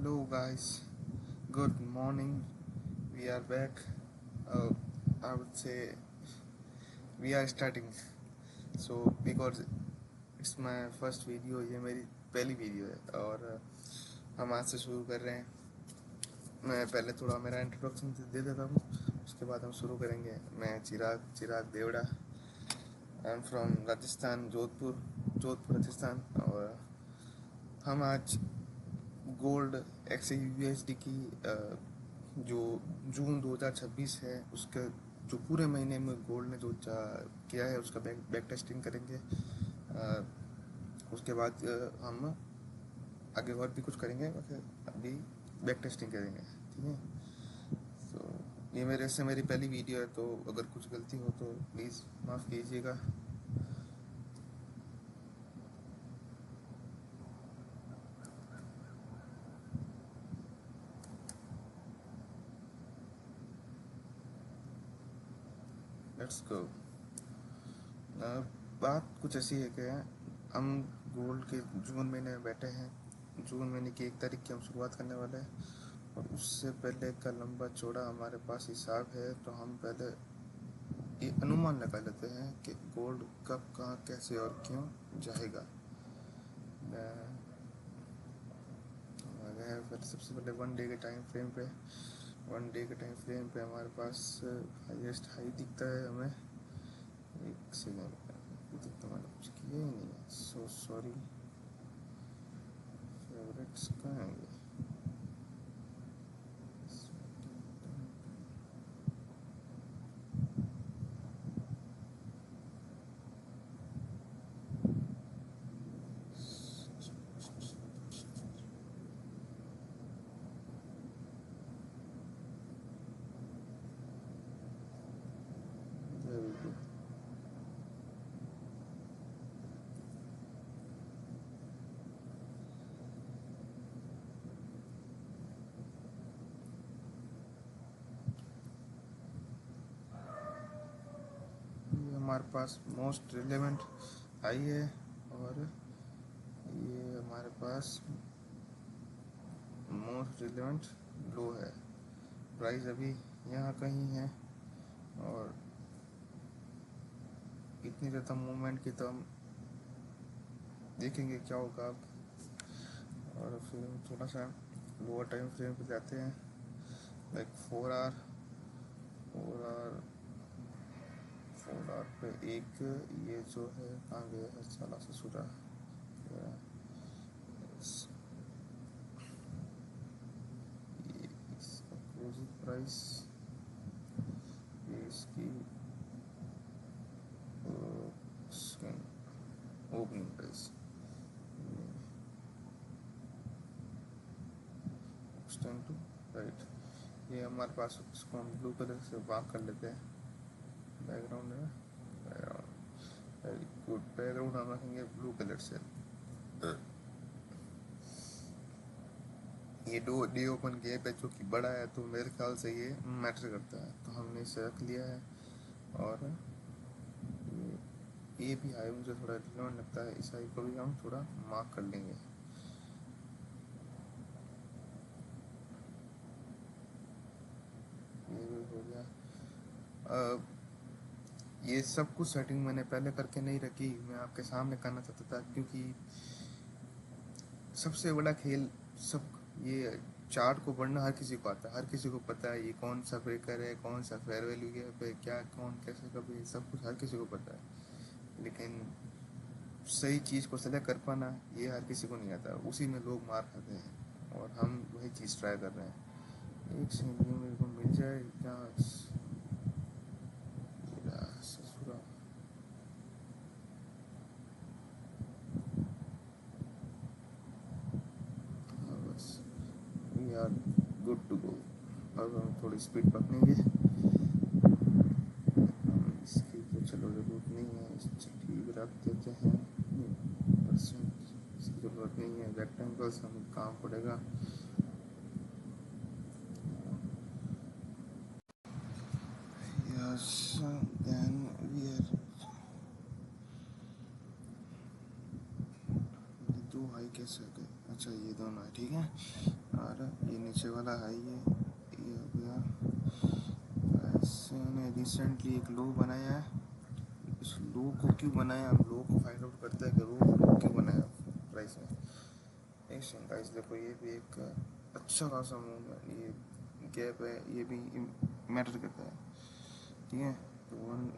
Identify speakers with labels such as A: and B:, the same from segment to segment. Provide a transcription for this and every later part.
A: Hello guys, good morning. We are back. I would say we are starting. So because it's my first video, ये मेरी पहली video है और हम आज से शुरू कर रहे हैं. मैं पहले थोड़ा मेरा इंट्रोडक्शन दे देता हूँ, उसके बाद हम शुरू करेंगे. मैं Chirag Deora. I am from Rajasthan, Jodhpur Rajasthan. और हम आज गोल्ड XAUSD की जो जून 2026 है उसके जो पूरे महीने में गोल्ड ने जो किया है उसका बैक टेस्टिंग करेंगे. उसके बाद हम आगे और भी कुछ करेंगे. अभी बैक टेस्टिंग करेंगे, ठीक है. तो ये मेरी पहली वीडियो है, तो अगर कुछ गलती हो तो प्लीज़ माफ़ कीजिएगा. Let's go. बात कुछ ऐसी है कि हम गोल्ड के जून महीने में बैठे हैं. जून महीने की 1 तारीख की हम शुरुआत करने वाले हैं और उससे पहले का लंबा चौड़ा हमारे पास हिसाब है. तो हम पहले ये अनुमान लगा लेते हैं कि गोल्ड कब, कहाँ, कैसे और क्यों जाएगा. फिर सबसे पहले 1 डे के टाइम फ्रेम पे हमारे पास हाईएस्ट हाई दिखता है हमें. एक सेकेंड, तो मैंने कुछ किया ही नहीं है. So sorry. फेवरेट्स कहाँ हैं ये? हमारे पास मोस्ट रिलेवेंट हाई है और ये हमारे पास मोस्ट रिलेवेंट लो है. प्राइस अभी यहाँ कहीं है और इतनी ज़्यादा मूवमेंट की तो हम देखेंगे क्या होगा अब. और फिर हम थोड़ा सा लोअर टाइम फ्रेम पे जाते हैं, लाइक 4 आवर पे एक ये जो है कहाँ गया है साला ससुरा. इसका क्लोजिंग प्राइस, इसकी ओपनिंग प्राइस, राइट. ये हमारे पास, इसको हम ब्लू कलर से मार्क कर लेते हैं. बैकग्राउंड है, वेरी गुड. बैकग्राउंड हम रखेंगे ब्लू कलर से. ये डे ओपन गैप है जो कि बड़ा है, तो मेरे ख्याल से ये मैटर करता है, तो हमने इसे रख लिया है. और ये भी हाई मुझे थोड़ा रिलेवेंट लगता है, इस हाई को भी हम थोड़ा मार्क कर लेंगे. ये भी हो गया. ये सब कुछ सेटिंग मैंने पहले करके नहीं रखी, मैं आपके सामने करना चाहता था, क्योंकि सबसे बड़ा खेल सब ये चार्ट को पढ़ना हर किसी को आता है, हर किसी को पता है ये कौन सा ब्रेकर है, कौन सा फेयर वैल्यू गैप है, क्या कौन कैसे कब, ये सब कुछ हर किसी को पता है. लेकिन सही चीज़ को सेलेक्ट कर पाना ये हर किसी को नहीं आता, उसी में लोग मार खाते हैं और हम वही चीज़ ट्राई कर रहे हैं. एक सेकंड मेरे को मिल जाए क्या ससुरा. बस we are good to go. अब हम थोड़ी स्पीड पकड़ेंगे. इसकी तो चलो ज़रूरत नहीं है, ठीक रख देते हैं. परसेंट इसकी ज़रूरत नहीं है. रेक्टेंगल्स हमें काम पड़ेगा. Yes, then we are. दो हाई कैसे गए? अच्छा ये दोनों है, ठीक है. और ये नीचे वाला हाई है, ये हो गया। इसने रिसेंटली एक लो बनाया है। इस लो को क्यों बनाया, हम लो को फाइंड आउट करते हैं कि लो क्यों बनाया प्राइस में। एक सेकंड गाइस, देखो ये भी एक अच्छा खासा मूव है, ये गैप है, ये भी मैटर करता है। ठीक है, तो one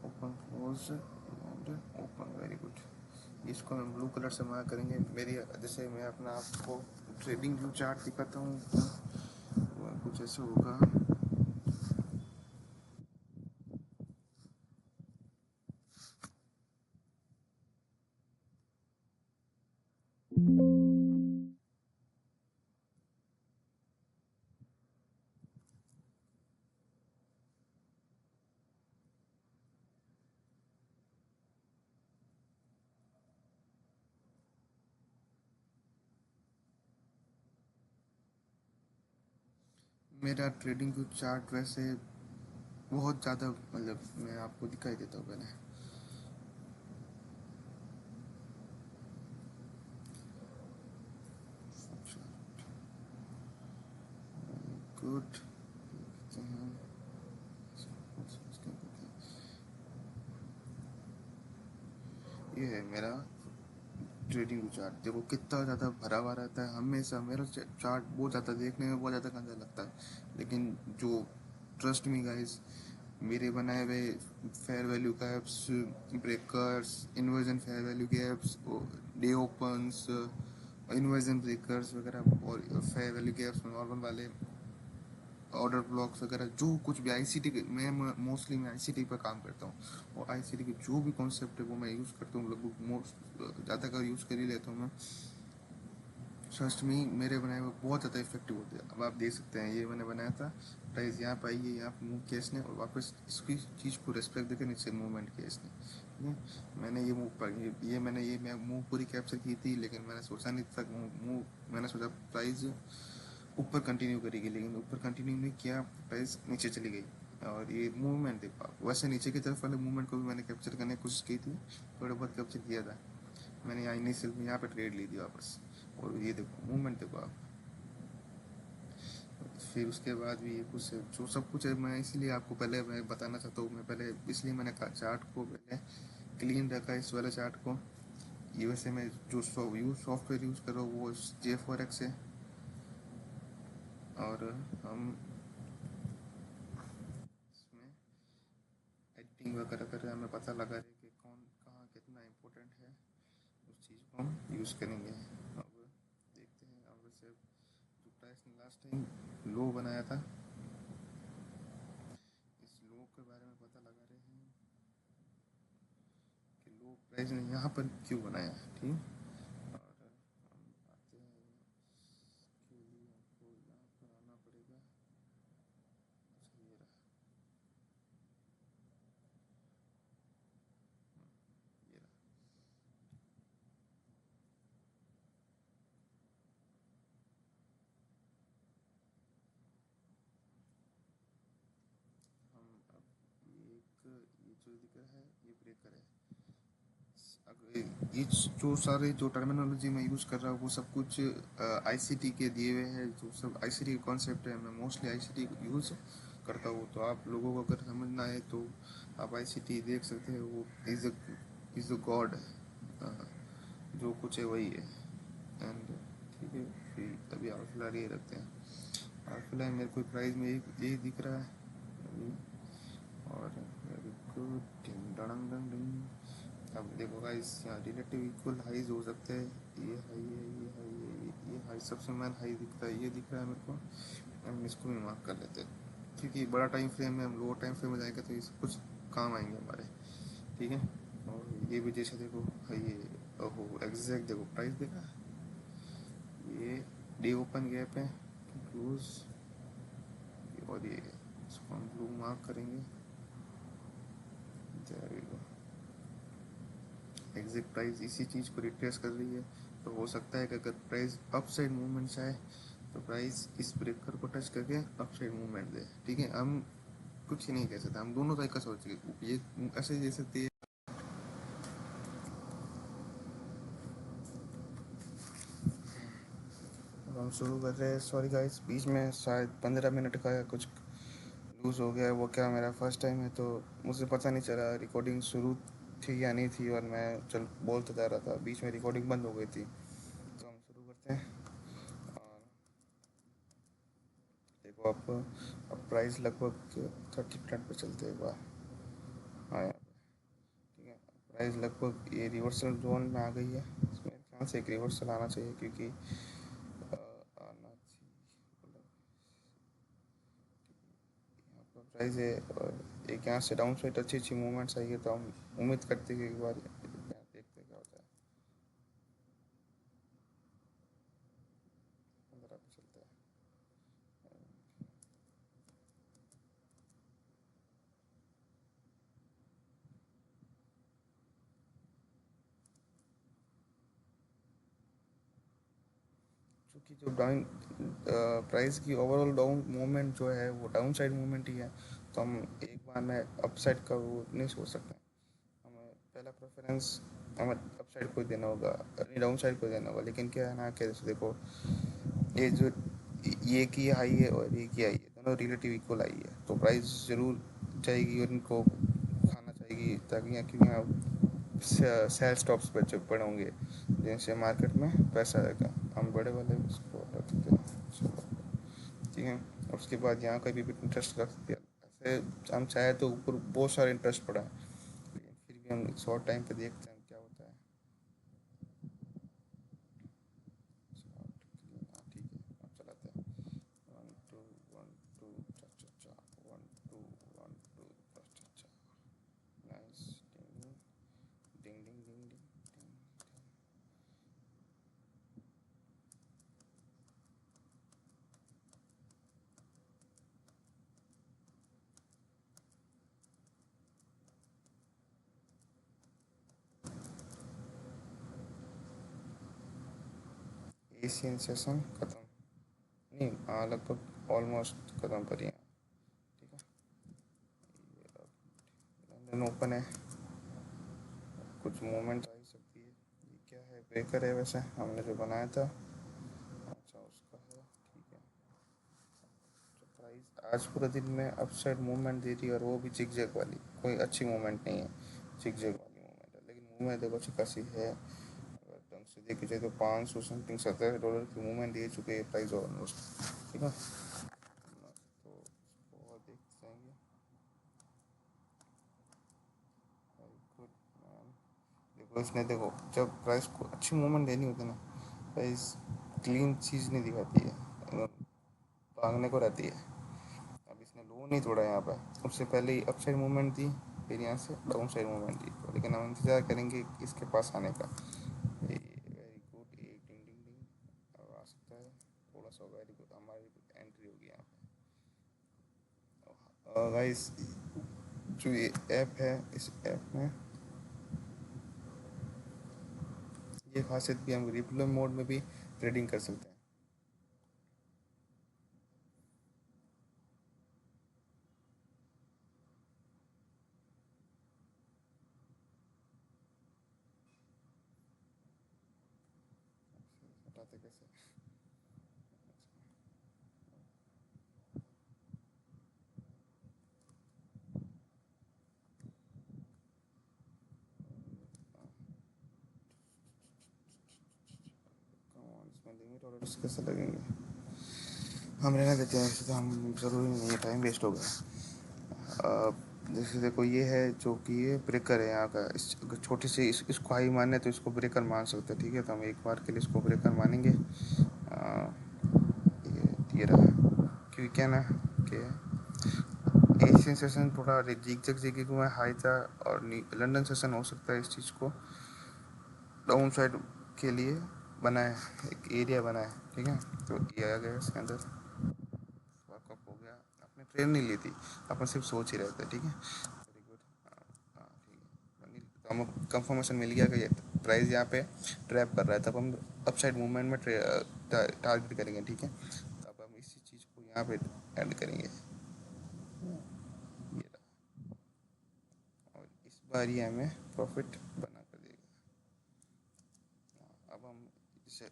A: open close and open, very good. इसको हम ब्लू कलर से मार्क करेंगे। मेरी जैसे मैं अपना आपको ट्रेडिंग व्यू चार्ट दिखाता हूँ, कुछ ऐसे होगा। मेरा ट्रेडिंग व्यू चार्ट वैसे बहुत ज़्यादा, मतलब मैं आपको दिखाई देता हूँ पहले। गुड, ये है मेरा ट्रेडिंग चार्ट। देखो कितना ज़्यादा भरा हुआ रहता है हमेशा। मेरा चार्ट बहुत ज़्यादा देखने में बहुत ज़्यादा गंदा लगता है, लेकिन जो ट्रस्ट मी गाइस, मेरे बनाए हुए fair value gaps, breakers, inversion fair value gaps, day opens, inversion breakers वगैरह, और फेयर वैल्यू गैप्स नॉर्मल वाले ऑर्डर ब्लॉक्स वगैरह, जो कुछ भी आईसीटी, मैं मोस्टली मैं आईसीटी पर काम करता हूँ, और आईसीटी के जो भी कॉन्सेप्ट है वो मैं यूज़ करता हूँ, लगभग मोस्ट ज़्यादातर यूज़ कर ही लेता हूँ मैं। ट्रस्ट मी, मेरे बनाए हुए बहुत ज़्यादा इफेक्टिव होते हैं। अब आप देख सकते हैं, ये मैंने बनाया था, प्राइस यहाँ पर आई है, यहाँ पर मूव किया इसने, और वापस इसकी चीज़ को रिस्पेक्ट देकर नीचे मूवमेंट किया इसने। ठीक है, मैंने ये मूव, ये मैंने ये मैं मूव पूरी कैप्चर की थी, लेकिन मैंने सोचा नहीं था मूव, मैंने सोचा प्राइस ऊपर कंटिन्यू करेगी, लेकिन ऊपर कंटिन्यू नहीं किया, प्राइस नीचे चली गई। और ये मूवमेंट देखो, वैसे नीचे की तरफ वाले मूवमेंट को भी मैंने कैप्चर करने की कोशिश की थी, थोड़ा बहुत कैप्चर किया था मैंने। यहाँ इनिशियल में यहाँ पे ट्रेड ली थी वापस, और ये देखो मूवमेंट देखो आप। फिर उसके बाद भी ये कुछ जो सब कुछ है, मैं इसलिए आपको पहले मैं बताना चाहता हूँ, मैं पहले इसलिए मैंने चार्ट को पहले क्लीन रखा, इस वाले चार्ट को। यूएसए में जो सॉफ्टवेयर यूज़ करो वो J4X है, और हम इसमें एडिटिंग वगैरह कर हमें पता लगा रहे कि कौन कहाँ कितना इम्पोर्टेंट है, उस चीज़ को हम यूज़ करेंगे। अब देखते हैं, अब वैसे जो प्राइस ने लास्ट टाइम लो बनाया था, इस लो के बारे में पता लगा रहे हैं कि लो प्राइस ने यहाँ पर क्यों बनाया। ठीक, और हम आते हैं के लिए, हमको यहाँ पर आना पड़ेगा। अच्छा, ये रहा, ये रहा। हम अब ये जो दिख रहा है ये ब्रेकर है। ये जो सारे जो टर्मिनोलॉजी मैं यूज़ कर रहा हूँ वो सब कुछ आईसीटी के दिए हुए हैं, जो सब आईसीटी के कॉन्सेप्ट है, मैं मोस्टली आईसीटी यूज़ करता हूँ। तो आप लोगों को अगर समझना है तो आप आईसीटी देख सकते हैं, वो इज़ अ गॉड, जो कुछ है वही है। एंड ठीक है, फिर अभी और फिलहाल ये रखते हैं, और फिलहाल मेरे को प्राइस में यही दिख रहा है अभी। और वेरी गुड, डंग डंग डंग। अब देखो गाइस, यहाँ रिलेटिव इक्वल हाईज हो सकते हैं, ये हाई है, ये हाई है, ये हाई सबसे मेन हाई दिखता है, ये दिख रहा है मेरे को। हम इसको भी मार्क कर लेते हैं, क्योंकि बड़ा टाइम फ्रेम में, हम लोअर टाइम फ्रेम में जाएंगे तो ये सब कुछ काम आएंगे हमारे। ठीक है, और ये भी जैसे देखो ये, ओहो एग्जैक्ट देखो प्राइस देखा, ये डे ओपन गैप है, क्लोज, और ये इसको हम ब्लू मार्क करेंगे। एग्जैक्ट प्राइस इसी चीज़ को रिट्रेस कर रही है, तो हो सकता है कि अगर प्राइस अप साइड मूवमेंट आए तो प्राइस इस ब्रेकर को टच करके अप साइड मूवमेंट दे। ठीक है, हम कुछ ही नहीं कह सकते, हम दोनों तरीका सोच ये ऐसे जैसे हम शुरू कर रहे हैं। सॉरी गाइस, बीच में शायद 15 मिनट का कुछ लूज़ हो गया है। वो क्या, मेरा फर्स्ट टाइम है तो मुझे पता नहीं चला रिकॉर्डिंग शुरू थी या नहीं थी, और मैं चल बोलता जा रहा था, बीच में रिकॉर्डिंग बंद हो गई थी। तो हम शुरू करते हैं। और देखो आप, अब प्राइस लगभग 30 मिनट पे चलते हैं एक बार। हाँ यार, ठीक है। प्राइस लगभग ये रिवर्सल जोन में आ गई है। इसमें ध्यान से एक रिवर्सल आना चाहिए, क्योंकि आना चाहिए, मतलब यहाँ पर प्राइस है। और एक यहाँ से डाउन साइड अच्छी अच्छी मूवमेंट्स आई है, तो हम उम्मीद करते हैं कि एक बार यहाँ देखते हैं क्या होता है। 15 पे चलता है। क्योंकि जो डाउन प्राइस की ओवरऑल डाउन मूवमेंट जो है वो डाउन साइड मूवमेंट ही है, तो हम एक बार में अप साइड का वो नहीं सोच सकते। हमें पहला प्रेफरेंस हमें अप साइड को देना होगा, नहीं डाउन साइड को देना होगा। लेकिन क्या है ना, कि जैसे देखो, ये जो ये की हाई है और ये की हाई है, दोनों रिलेटिव इक्वल आई है, तो प्राइस ज़रूर जाएगी और इनको खाना चाहिए, ताकि यहाँ, क्योंकि यहाँ सेल स्टॉप्स पर जब पड़े होंगे जिनसे मार्केट में पैसा आएगा। हम बड़े वाले उसको रख देते हैं, चलो ठीक है। और उसके बाद यहाँ कभी भी इंटरेस्ट रख दिया। ऐसे हम चाहे तो ऊपर बहुत सारे इंटरेस्ट पड़ा है, लेकिन फिर भी हम शॉर्ट टाइम पे देखते हैं क्या होता है। हाँ ठीक है, अब चलाते हैं। 1 2 1 2 चा चा चा, 1 2 1 2 चा चा चा। नाइस। डिंग डिंग डिंग डिंग डिंग। एशियन सेशन खत्म, नहीं हाँ लगभग ऑलमोस्ट खत्म पर ही है। ठीक है, लंदन ओपन है, कुछ मूवमेंट आ ही सकती है। ये क्या है, ब्रेकर है वैसे हमने जो बनाया था। अच्छा उसका है, ठीक है। तो प्राइस आज पूरे दिन में अपसाइड मूवमेंट दे रही है, और वो भी जिग जैग वाली, कोई अच्छी मूवमेंट नहीं है, जिग जैग वाली मूवमेंट है। लेकिन मूवमेंट देखो अच्छी खासी है, अगर ढंग से देखी जाए तो 500 समथिंग $17 की मूवमेंट दे चुके हैं प्राइस ऑलमोस्ट। ठीक है, तो उसको और देखते जाएंगे। Good man. देखो इसने, देखो जब प्राइस को अच्छी मूवमेंट देनी होती है ना, प्राइस क्लीन चीज़ नहीं दिखाती है, एकदम भागने को रहती है। अब इसने लो नहीं तोड़ा यहाँ पर, उससे पहले ही अप साइड मूवमेंट दी, फिर यहाँ से डाउन साइड मूवमेंट दी, तो लेकिन हम इंतज़ार करेंगे इसके पास आने का। वेरी गुड, एक डिंग डिंग डिंग अब आ सकता है थोड़ा सा। वेरी गुड, हमारी एंट्री होगी यहाँ पे। गाइस, जो ये ऐप है, इस ऐप में ये खासियत भी, हम रिप्ले मोड में भी ट्रेडिंग कर सकते हैं। हटाते कैसे? इसमें लिमिट और कैसे लगेंगे? हम रहने देते हैं वैसे, तो हम ज़रूरी नहीं है, टाइम वेस्ट होगा। जैसे देखो, ये है जो कि ये ब्रेकर है यहाँ का, इस छोटी सी इसको हाई माने तो इसको ब्रेकर मान सकते हैं। ठीक है, तो हम एक बार के लिए इसको ब्रेकर मानेंगे। ये रहा, क्योंकि क्या ना कि एशियन सेशन थोड़ा जीग जग जेगी में हाई था, और लंदन सेशन हो सकता है इस चीज़ को डाउन साइड के लिए बनाए, एक एरिया बनाए। ठीक है, तो ये आ गया इसके अंदर, वर्कअप हो गया। आपने ट्रेन नहीं ली थी, अपन सिर्फ सोच ही रहे थे। ठीक है, वेरी गुड। हाँ ठीक है, तो हमें कंफर्मेशन मिल गया कि ये प्राइस यहाँ पे ट्रैप कर रहा है, तब हम अप साइड मूवमेंट में टारगेट करेंगे। ठीक है, तो अब हम इसी चीज़ को यहाँ पे ऐड करेंगे, ये रहा। और इस बार ये हमें प्रॉफिट बना कर देगा। अब हम इसे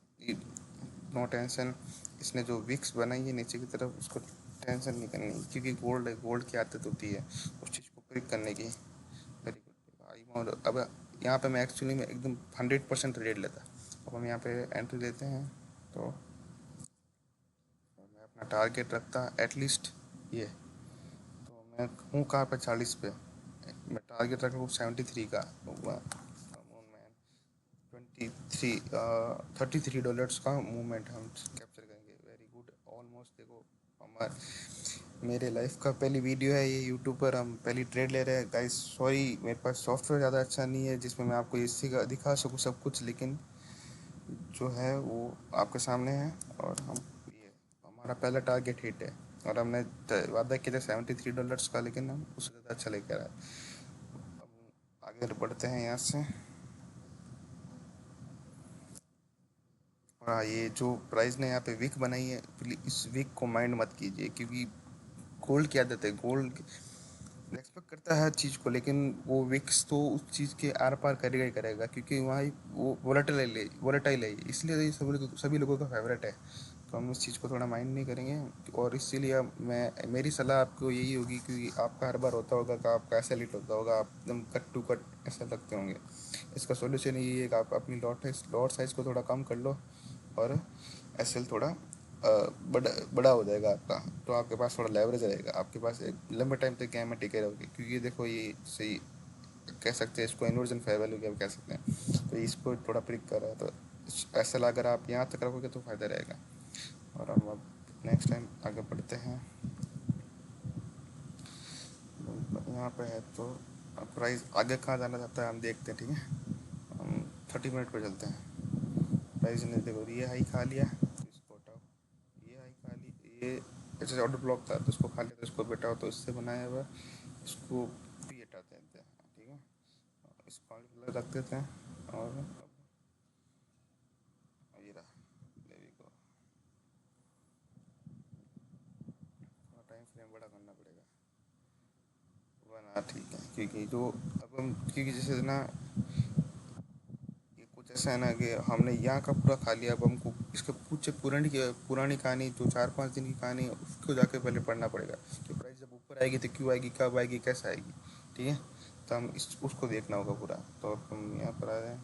A: नो टेंशन। इसने जो विक्स बनाई है नीचे की तरफ, उसको टेंशन नहीं करनी, क्योंकि गोल्ड है, गोल्ड की आदत होती है उस चीज़ को क्लिक करने की। वेरी गुड भाई। और अब यहाँ पे मैं एक्चुअली में एकदम 100% रेट लेता। अब हम यहाँ पे एंट्री देते हैं, तो मैं अपना टारगेट रखता एटलीस्ट ये, तो मैं हूँ कहाँ पे, 40 पे। मैं टारगेट रख रहा हूँ 73 का। मैन 33 का मूवमेंट हम कैप्चर करेंगे। Very good, almost. देखो हमारे मेरे लाइफ का पहली वीडियो है ये यूट्यूब पर, हम पहली ट्रेड ले रहे हैं गाइस। सॉरी मेरे पास सॉफ्टवेयर ज़्यादा अच्छा नहीं है जिसमें मैं आपको इसी का दिखा सकूँ सब कुछ, लेकिन जो है वो आपके सामने है। और हम ये हमारा पहला टारगेट हिट है, और हमने वादा किया था $73 का, लेकिन हम उससे ज़्यादा अच्छा लेकर आए। अब आगे बढ़ते हैं यहाँ से। और हाँ, ये जो प्राइस ने यहाँ पे विक बनाई है, इस विक को माइंड मत कीजिए, क्योंकि गोल्ड की आदत है। गोल्ड एक्सपेक्ट करता है हर चीज़ को, लेकिन वो विक्स तो उस चीज़ के आर पार करेगा ही करेगा, क्योंकि वहाँ वो वोलेटाइल है, इसलिए ये सभी लोगों का फेवरेट है। तो हम इस चीज़ को थोड़ा माइंड नहीं करेंगे। और इसीलिए मैं मेरी सलाह आपको यही होगी कि आपका हर बार होता होगा कि आपका ऐसा लिट होता होगा, आप एकदम कट टू कट ऐसा लगते होंगे। इसका सोल्यूशन यही है कि आप अपनी लॉट साइज़ को थोड़ा कम कर लो, और एसएल थोड़ा बड़ा हो जाएगा आपका, तो आपके पास थोड़ा लेवरेज रहेगा, आपके पास एक लंबे टाइम तक गेम में टिके रहोगे। क्योंकि देखो ये सही कह सकते हैं इसको, इन्वर्जन फेयर वैल्यू क्या कह सकते हैं, तो इसको थोड़ा प्रिक कर रहा है। तो ऐसा अगर आप यहाँ तक रखोगे तो फ़ायदा रहेगा। और हम अब नेक्स्ट टाइम आगे बढ़ते हैं। यहाँ पे है तो प्राइस आगे कहाँ जाना चाहता है हम देखते हैं, ठीक है। हम 30 मिनट पर चलते हैं। प्राइस ने देखो ये हाई खा लिया, तो इसको हटाओ। ये हाई खा ली, ये जैसे ऑर्डर ब्लॉक था तो इसको खा लिया, तो इसको बेटाओ, तो इससे बनाया हुआ इसको भी हटा देते हैं, ठीक है। इसको रख देते हैं। और ये रहा, लेवी को थोड़ा टाइम फ्रेम बड़ा करना पड़ेगा, बना ठीक है। क्योंकि जो अब हम, क्योंकि जैसे ना ये कुछ ऐसा है ना कि हमने यहाँ का पूरा खा लिया, अब हमको इसके पूछे पुरानी कहानी, जो 4-5 दिन की कहानी है, उसको जाके पहले पढ़ना पड़ेगा कि प्राइस जब ऊपर आएगी तो क्यों आएगी, कब आएगी, कैसे आएगी, ठीक है। तो हम उसको देखना होगा पूरा। तो हम यहाँ पर आ रहे हैं,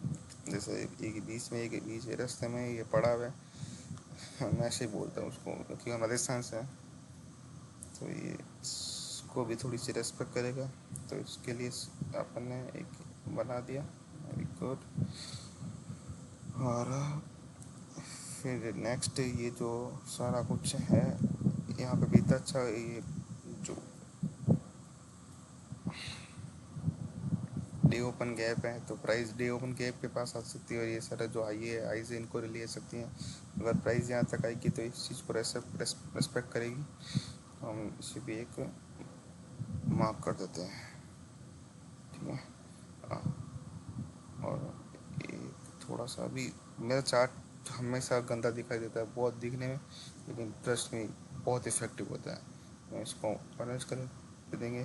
A: जैसे एक बीच में, एक बीच रास्ते में ये पड़ा हुआ है। मैं ऐसे ही बोलता हूँ उसको, क्योंकि हम राजस्थान से हैं, तो ये इसको भी थोड़ी सी रेस्पेक्ट करेगा। तो इसके लिए अपन ने एक बना दिया। Very good. और फिर नेक्स्ट ये जो सारा कुछ है यहाँ पे भी इतना अच्छा, ये जो डे ओपन गैप है, तो प्राइस डे ओपन गैप के पास आ सकती है, और ये सारा जो हाई है, हाई से इनको ले सकती हैं। अगर प्राइस यहाँ तक आएगी तो इस चीज़ को रेस्पेक्ट करेगी, तो हम इसे भी एक मार्क कर देते हैं, ठीक है। हाँ, और एक थोड़ा सा भी मेरा चार्ट हमेशा गंदा दिखाई देता है बहुत दिखने में, लेकिन ट्रस्ट में बहुत इफेक्टिव होता है। तो इसको ऑरेंज कलर देंगे।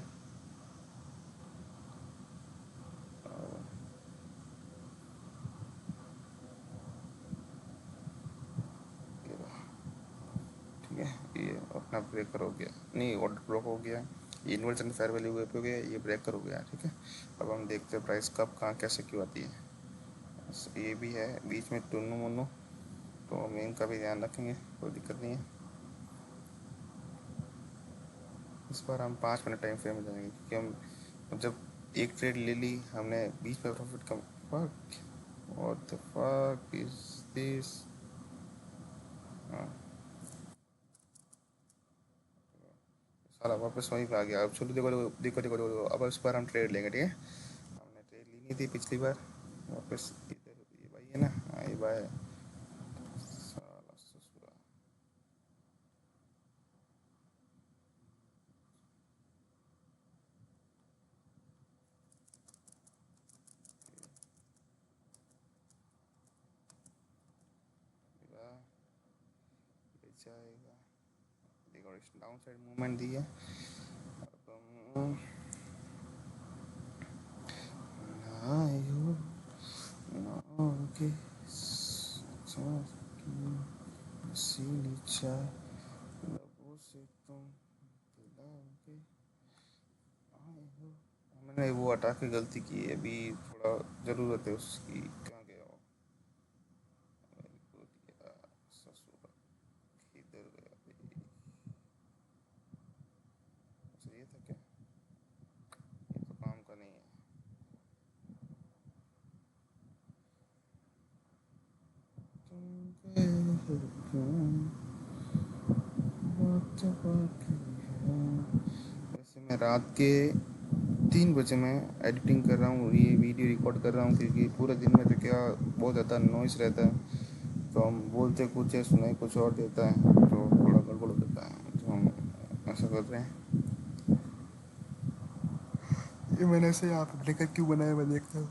A: ठीक है, ये अपना ब्रेकर हो गया, नहीं ऑर्डर ब्लॉक हो गया, ये इन्वर्जन फेयर वैल्यू पे हो गया, ये ब्रेकर हो गया, ठीक है। अब हम देखते हैं प्राइस कब कहाँ कैसे क्यों आती है। ये भी है बीच में टुन्नू मुन्नू, तो हम इनका भी ध्यान रखेंगे, कोई दिक्कत नहीं है। इस बार हम 5 मिनट टाइम फ्रेम में जाएंगे, क्योंकि हम जब एक ट्रेड ले ली हमने, बीच में profit come. Fuck, what the fuck is this. हाँ, सारा वापस वहीं पे आ गया। अब चलो देखो देखो देखो देखो, अब इस बार हम ट्रेड लेंगे, ठीक है। हमने ट्रेड ली नहीं थी पिछली बार, वापस इधर ये भाई है ना, हाँ ये भाई है। साला ससुरा। जाएगा, देखो डाउन साइड मूवमेंट दी है। अब हम नायो नाओगे सीनी चाय लबों से तुम पिला के आए हो। मैंने वो हटा के गलती की है, अभी थोड़ा ज़रूरत है उसकी। कहाँ गया वो? मेरे को दिया ससुर, किधर गया भाई? अच्छा ये था क्या? ये तो काम का नहीं है। तुम गए हो क्यों? बात बाकी है। वैसे मैं रात के 3 बजे मैं एडिटिंग कर रहा हूँ, ये वीडियो रिकॉर्ड कर रहा हूँ, क्योंकि पूरे दिन में तो क्या बहुत ज़्यादा नॉइस रहता है। तो हम बोलते कुछ है, सुनाई कुछ और देता है, तो थोड़ा गड़बड़ हो जाता है, तो हम ऐसा कर रहे हैं। ये मैंने ऐसे आप ब्रेकर क्यों बनाया, मैं देखता हूँ।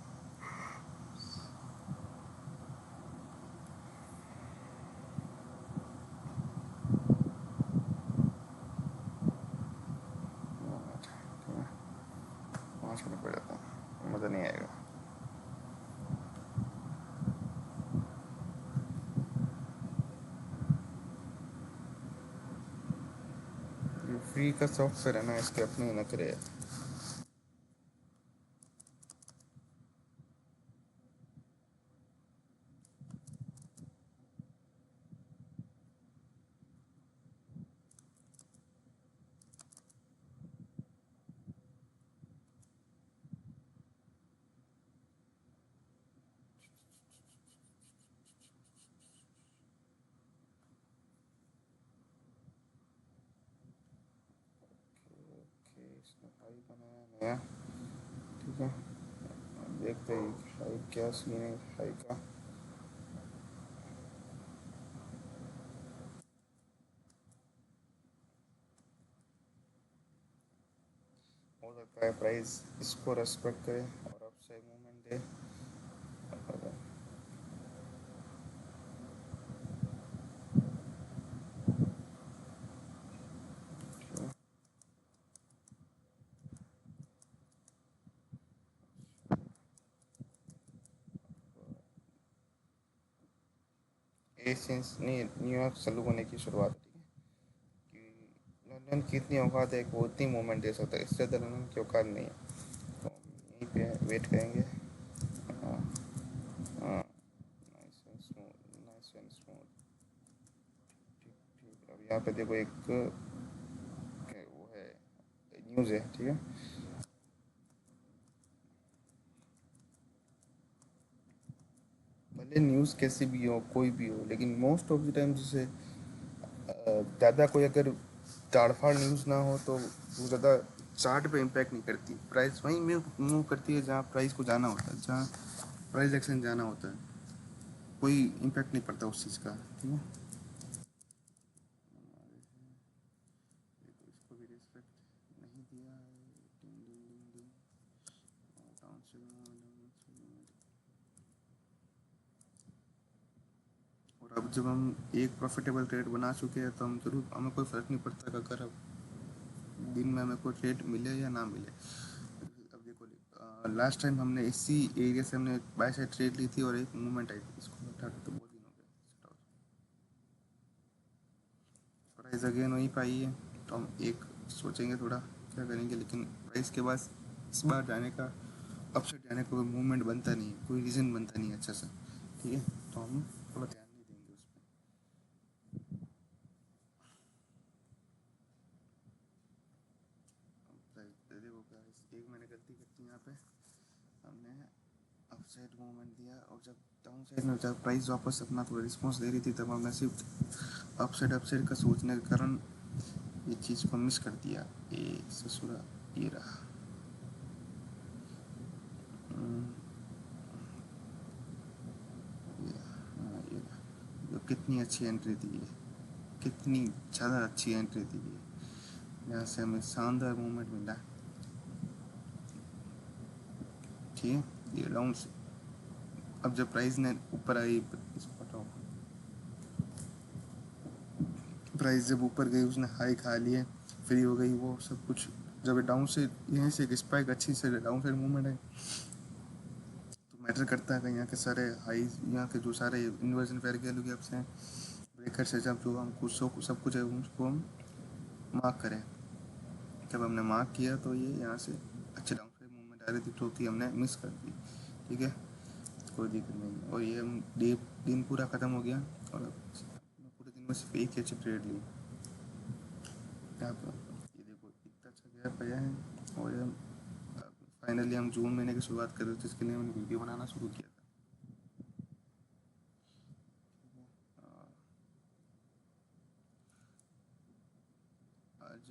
A: ठीक है, 5 मिनट पड़ जाता है, मज़ा नहीं आएगा। ये फ्री का सॉफ्टवेयर है ना, इसके अपने नखरे है। ओके, इसने हाई बनाया नया। ठीक है, देखते हैं हाई क्या सीन है हाई का। हो सकता है प्राइस इसको रेस्पेक्ट करे और अब से मूवमेंट दे। एशियंस नहीं, न्यूयॉर्क चालू होने की शुरुआत है। ठीक है, कि लंदन की इतनी औकात है कि वो इतनी मूवमेंट दे सकता है, इससे ज़्यादा लंदन की औकात नहीं है। तो हम यहीं पे वेट करेंगे। हाँ हाँ, nice and smooth, nice and smooth. ठीक ठीक, अब यहाँ पे देखो एक वो है, न्यूज़ है। ठीक है, भले न्यूज़ कैसी भी हो, कोई भी हो, लेकिन मोस्ट ऑफ द टाइम जैसे ज़्यादा कोई अगर ताड़फाड़ न्यूज़ ना हो तो वो ज़्यादा चार्ट पे इम्पैक्ट नहीं करती। प्राइस वहीं मूव करती है जहाँ प्राइस को जाना होता है, जहाँ प्राइस एक्शन जाना होता है, कोई इम्पैक्ट नहीं पड़ता उस चीज़ का। ठीक है, देखो इसको भी रिस्पेक्ट नहीं दिया है। डिंग डिंग डिंग डिंग, डाउन से और अब जब हम एक प्रॉफिटेबल ट्रेड बना चुके हैं तो हम जरूर, हमें कोई फ़र्क नहीं पड़ता कि अगर अब दिन में हमें कोई ट्रेड मिले या ना मिले। अब देखो लास्ट टाइम हमने इसी एरिया से हमने बाय साइड ट्रेड ली थी और एक मूवमेंट आई थी, इसको हटा के तो बहुत दिन हो गए। प्राइस अगेन वहीं पे आई है, तो हम एक सोचेंगे थोड़ा क्या करेंगे, लेकिन प्राइस के बाद इस बार जाने का, अपसाइड जाने का कोई मूवमेंट बनता नहीं है, कोई रीज़न बनता नहीं है अच्छा सा। ठीक है, तो हम थोड़ा ध्यान नहीं देंगे उस पर। देखो गाइस, एक मैंने गलती कर दी यहाँ पे, हमने अपसाइड मूवमेंट दिया और जब डाउन साइड में जब प्राइस वापस अपना पूरा रिस्पॉन्स दे रही थी तब हमने सिर्फ अपसाइड अपसाइड का सोचने के कारण ये चीज़ को मिस कर दिया। ये ससुरा, ये रहा। हम्म, ये हाँ, ये रहा। तो कितनी अच्छी एंट्री दी है, कितनी ज़्यादा अच्छी एंट्री दी है, यहाँ से हमें शानदार मूवमेंट मिला। ठीक है, ये डाउन से अब जब प्राइस ने ऊपर आई, इसको हटाओ, प्राइस जब ऊपर गई उसने हाई खा लिए, फ्री हो गई वो सब कुछ। जब डाउन से यहीं से एक स्पाइक अच्छी से डाउन साइड मूवमेंट है, तो मैटर करता है कि यहाँ के सारे हाई, यहाँ के जो सारे इन्वर्जन फेयर वैल्यू गैप्स हैं ब्रेकर से जब जो हम कुछ सब कुछ है उसको हम मार्क करें, जब हमने मार्क किया तो ये यहाँ से अच्छे डाउन साइड मूवमेंट आ रही थी, जो कि हमने मिस कर दी। ठीक है, कोई दिक्कत नहीं। और ये हम दिन पूरा ख़त्म हो गया और अब पूरे दिन में सिर्फ एक ही अच्छी ट्रेड ली। यहाँ पर ये देखो इतना अच्छा गैप आया है। और ये फाइनली हम जून महीने की शुरुआत कर रहे थे, जिसके लिए हमने वीडियो बनाना शुरू किया था। आज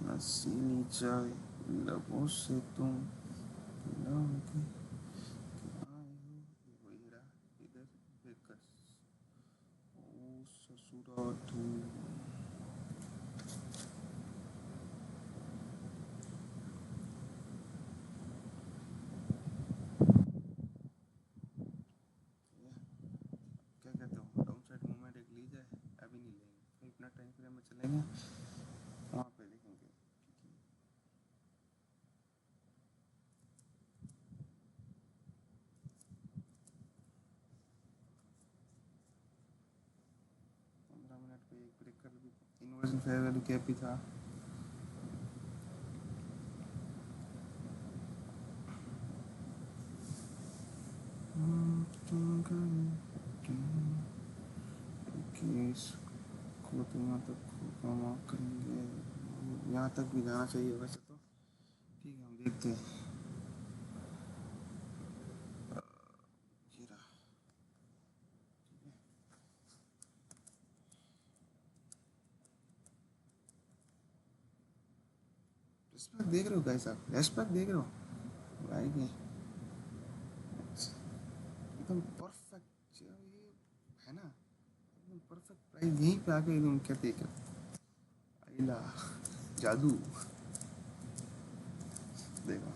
A: नसीली चाय लबों से तुम पिलाओगे इधर बेकस ओ ससुरा तू। क्या कहते हो, डाउन साइड मूवमेंट एक ली जाए? अभी नहीं लेंगे, फिर इतना टाइम फ्रेम में चलेंगे, वहाँ पे देखेंगे। पे एक ब्रेकर भी, इन्वर्जन फेयर वैल्यू कैप भी था। इसको तो यहाँ तक करेंगे, यहाँ तक भी जाना चाहिए वैसे तो। ठीक है, हम देखते हैं। रेस्पेक्ट देख रहे हो गाइस, आप रेस्पेक्ट देख रहे हो भाई की एकदम परफेक्ट ये है ना, एकदम परफेक्ट प्राइस यहीं पे आके एकदम क्या देख आइला जादू। देखो,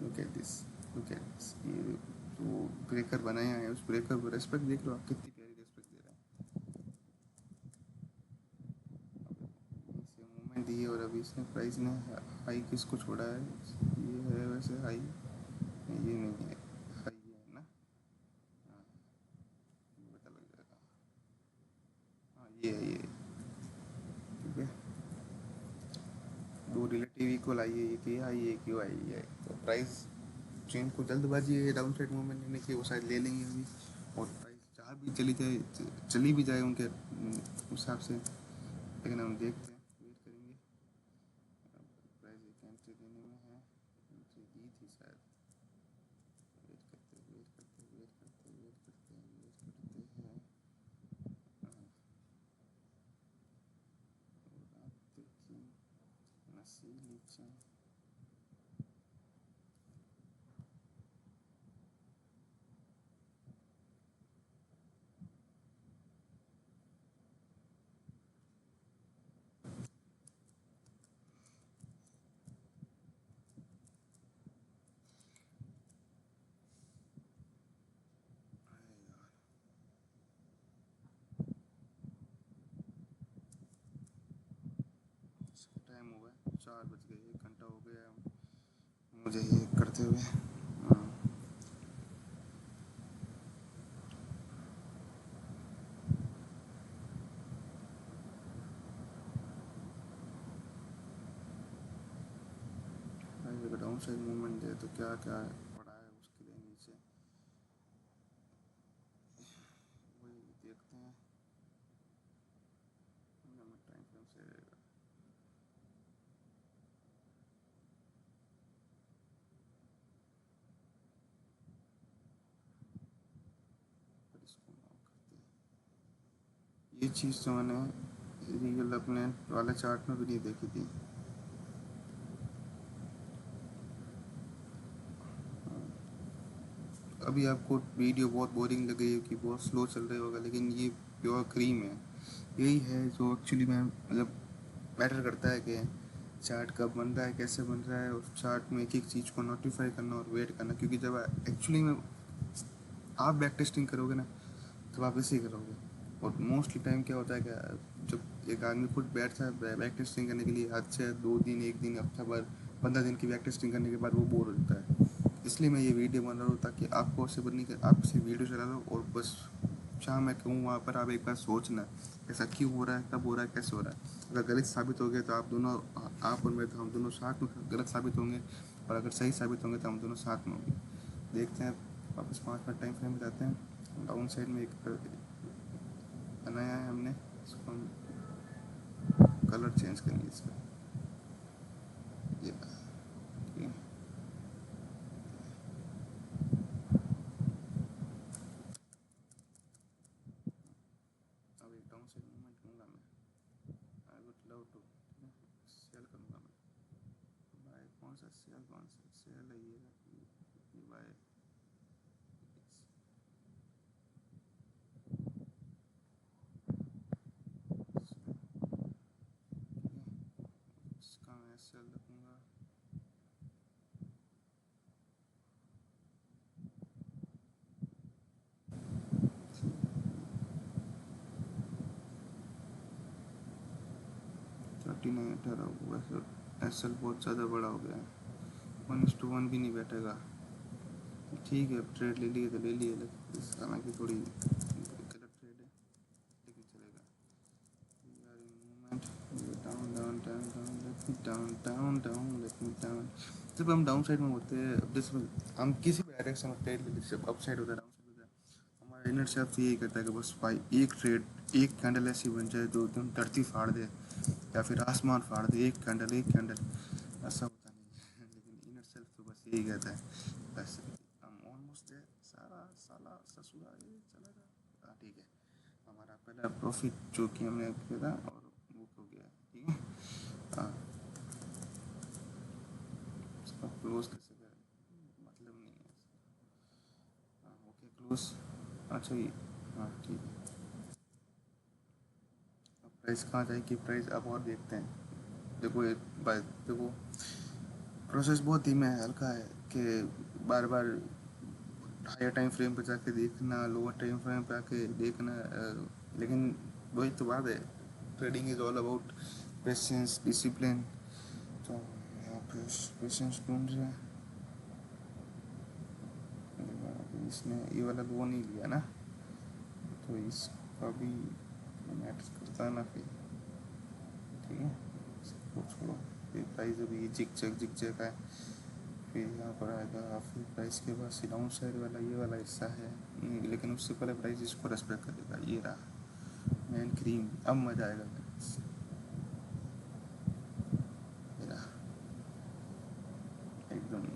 A: look at this, look at this, ये जो ब्रेकर बनाया है उस ब्रेकर को रेस्पेक्ट देख रहे हो आप, कितनी प्यारी रेस्पेक्ट दे रहा है। इसे मूवमेंट दी है और अभी इसने प्राइस ने हाई किसको छोड़ा है, ये है वैसे हाई, ये नहीं है हाई, है ना। हाँ, पता लग जाएगा। हाँ ये है ये, ठीक है। दो रिलेटिव इक्वल आई है, एक ये आई है एक ये आई है, तो प्राइस चेन को जल्दबाजी है डाउन साइड मूवमेंट लेने की, वो शायद ले लेंगे अभी। और प्राइस जहाँ भी चली जाए, चली भी जाए उनके हिसाब से, लेकिन हम देखते हैं, वेट करेंगे। प्राइस एक एंट्री देने में है, एंट्री दी थी शायद। वेट करते वेट करते वेट करते वेट करते वेट करते हैं। रात की नसीली चाय, टाइम हुआ है 4 बज गए, 1 घंटा हो गया मुझे ये करते हुए। हाँ, अगर डाउन साइड मूवमेंट दे तो क्या क्या पड़ा है उसके लिए नीचे, वही देखते हैं। टाइम फ्रेम से इसको करते हैं। ये चीज़ तो मैंने रियल अपने वाले चार्ट में भी नहीं देखी थी। अभी आपको वीडियो बहुत बोरिंग लग गई है कि बहुत स्लो चल रही होगा, लेकिन ये प्योर क्रीम है। यही है जो एक्चुअली में मतलब मैटर करता है कि चार्ट कब बन रहा है, कैसे बन रहा है, और चार्ट में एक एक चीज़ को नोटिफाई करना और वेट करना। क्योंकि जब एक्चुअली में आप बैक टेस्टिंग करोगे ना, तब आप ऐसे ही करोगे। और मोस्टली टाइम क्या होता है कि जब एक आदमी खुद बैठता है बैक टेस्टिंग करने के लिए, हद से 2 दिन, 1 दिन, हफ्ता भर, 15 दिन की बैक टेस्टिंग करने के बाद वो बोर हो जाता है। इसलिए मैं ये वीडियो बना रहा हूँ ताकि आपको उससे बनने के आपसे वीडियो चला लो और बस जहाँ मैं कहूँ वहाँ पर आप एक बार सोचना ऐसा क्यों हो रहा है, कब हो रहा है, कैसे हो रहा है। अगर गलत साबित हो गया तो आप दोनों, आप और मैं, तो हम दोनों साथ में गलत साबित होंगे, और अगर सही साबित होंगे तो हम दोनों साथ में होंगे। देखते हैं, वापस 5 मिनट टाइम फ्रेम में जाते हैं। डाउन साइड में एक बनाया है हमने, इसको हम कलर चेंज करेंगे इसका, ये ठीक है। अब एक डाउन साइड मूवमेंट लूँगा मैं, I would love to, sell करूँगा मैं। बाय कौन सा सेल, कौन सा सेल है ये बाय, इसका मैं सेल रखूँगा। थर्टी नाइन 18 वैसे एस एल बहुत ज़्यादा बड़ा हो गया है, 1:1 भी नहीं बैठेगा। ठीक है, ट्रेड ले लिए तो ले लिए, लेकिन हालांकि थोड़ी गलत ट्रेड है, लेकिन चलेगा। Down down down down let me down down down let me down. जब हम डाउन साइड में होते हैं, जैसे हम किसी भी डायरेक्शन में ट्रेड ले लेते हैं, अप साइड होता है, डाउन साइड होता है, हमारा इनर सेल्फ यही करता है कि बस भाई एक ट्रेड, एक कैंडल ऐसी बन जाए जो एकदम धरती फाड़ दे या फिर आसमान फाड़ दे, एक कैंडल, एक कैंडल, ऐसा होता नहीं है। लेकिन इनर सेल्फ तो बस यही कहता है बस हम ऑलमोस्ट है, सारा साला ससुरा ये चलेगा। हाँ ठीक है, हमारा पहला प्रॉफिट जो कि हमने किया था और वो हो गया, ठीक है। हाँ, इसका क्लोज कैसे करें, मतलब नहीं है। हाँ ओके क्लोज, अच्छा ये, हाँ ठीक है। अब प्राइस कहाँ जाएगी, प्राइस अब और देखते हैं। देखो एक बात देखो, प्रोसेस बहुत धीमा है, हल्का है कि बार बार हायर टाइम फ्रेम पे जाके देखना, लोअर टाइम फ्रेम पे आके देखना, लेकिन वही तो बात है, trading is all about patience, discipline. तो यहाँ पे पेशेंस ढूंढ रहे हैं। इसने ये वाला लो नहीं लिया ना, तो इसका भी मैटर करता है ना फिर, ठीक है, इसको छोड़ो। फिर प्राइस अभी जिक जैक है, फिर यहाँ पर आएगा, फिर प्राइस के बाद से डाउन साइड वाला ये वाला हिस्सा है, लेकिन उससे पहले प्राइस इसको रेस्पेक्ट करेगा। ये रहा मैन क्रीम, अब मजा आएगा। ये रहा एकदम,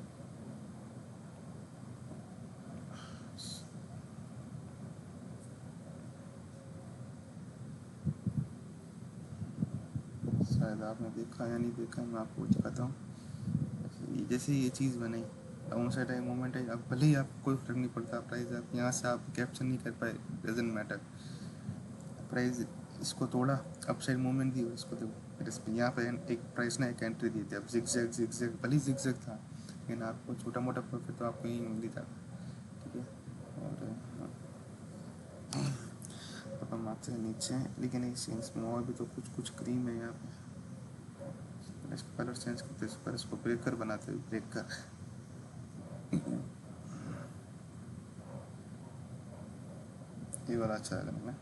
A: शायद आपने देखा या नहीं देखा, मैं आपको दिखाता हूँ। जैसे ये चीज़ बनाई, डाउन साइड है, मोमेंट है, अब भले ही आपको कोई फर्क नहीं पड़ता, प्राइस आप यहाँ से आप कैप्चर नहीं कर पाए, डजेंट मैटर। प्राइस इसको तोड़ा, अप साइड मूवमेंट दी, इसको देखो, फिर इस पर यहाँ पर एक प्राइस ने एक एंट्री दी थी। अब जिग जैग भले जिग जैग था, लेकिन आपको छोटा मोटा प्रॉफिट तो आपको यहीं मिल जाता, ठीक है। और अब हम आते हैं नीचे, लेकिन इसमें और भी तो कुछ कुछ क्रीम है यहाँ पे। इसका कलर चेंज करते हैं, पर इसको ब्रेकर बनाते हैं, ब्रेकर। ये वाला अच्छा लगा ना,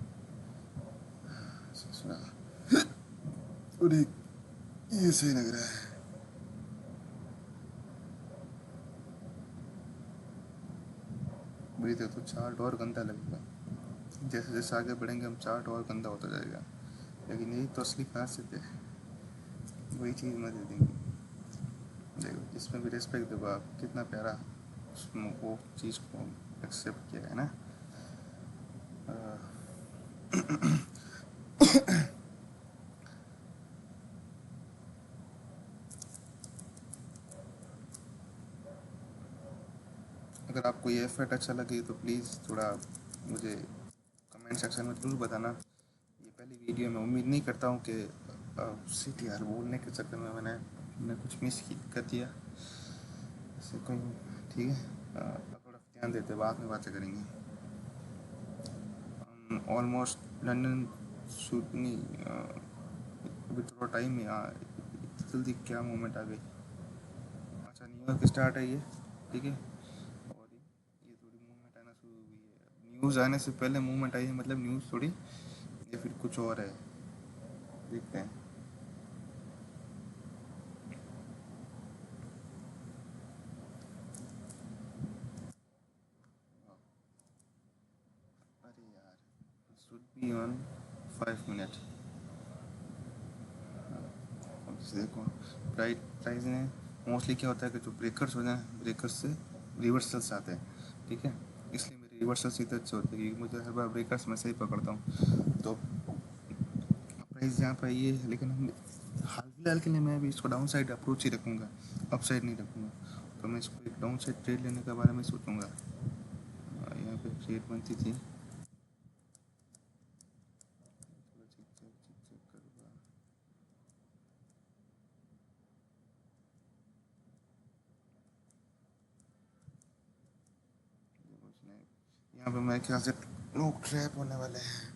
A: और ये सही लग रहा है। ब्रीथ है तो चार्ट और गंदा लगेगा, जैसे जैसे आगे बढ़ेंगे हम चार्ट और गंदा होता जाएगा, लेकिन यही तो असली खासियत है, वही चीज़ मैं दे देंगे। देखो इसमें भी रिस्पेक्ट देखो आप, कितना प्यारा उसमें वो चीज़ को एक्सेप्ट किया है ना। अगर आपको ये एफर्ट अच्छा लगे तो प्लीज़ थोड़ा मुझे कमेंट सेक्शन में ज़रूर बताना। ये पहली वीडियो में उम्मीद नहीं करता हूँ कि सीटी यार बोलने के चक्कर में मैंने कुछ मिस कर दिया, ऐसे कोई, ठीक है। थोड़ा ध्यान देते बाद में बातें करेंगे। ऑलमोस्ट लंदन शूट नहीं, अभी थोड़ा टाइम है यार, जल्दी क्या मूवमेंट आ गई। अच्छा, न्यूयॉर्क स्टार्ट है ये, ठीक है। और ये थोड़ी मूवमेंट आना शुरू हुई है, न्यूज़ आने से पहले मूवमेंट आई है, मतलब न्यूज़ थोड़ी, या फिर कुछ और है, देखते हैं। अरे यार, शुड बी ऑन 5 मिनट। अब जैसे देखो, प्राइस में मोस्टली क्या होता है कि जो ब्रेकर्स हो जाए, ब्रेकर्स से रिवर्सल्स आते हैं, ठीक है। इसलिए मेरे रिवर्सल्स इतने अच्छे होते हैं क्योंकि मुझे हर बार ब्रेकर्स में सही पकड़ता हूँ। तो प्राइस यहाँ पर ये है, लेकिन हम हाल फिलहाल के लिए मैं अभी इसको डाउन साइड अप्रोच ही रखूँगा, अप साइड नहीं रखूँगा। तो मैं इसको एक डाउन साइड ट्रेड लेने के बारे में सोचूंगा। यहाँ पे ट्रेड बनती थी, यहाँ पे मेरे ख्याल से लोग ट्रैप होने वाले हैं।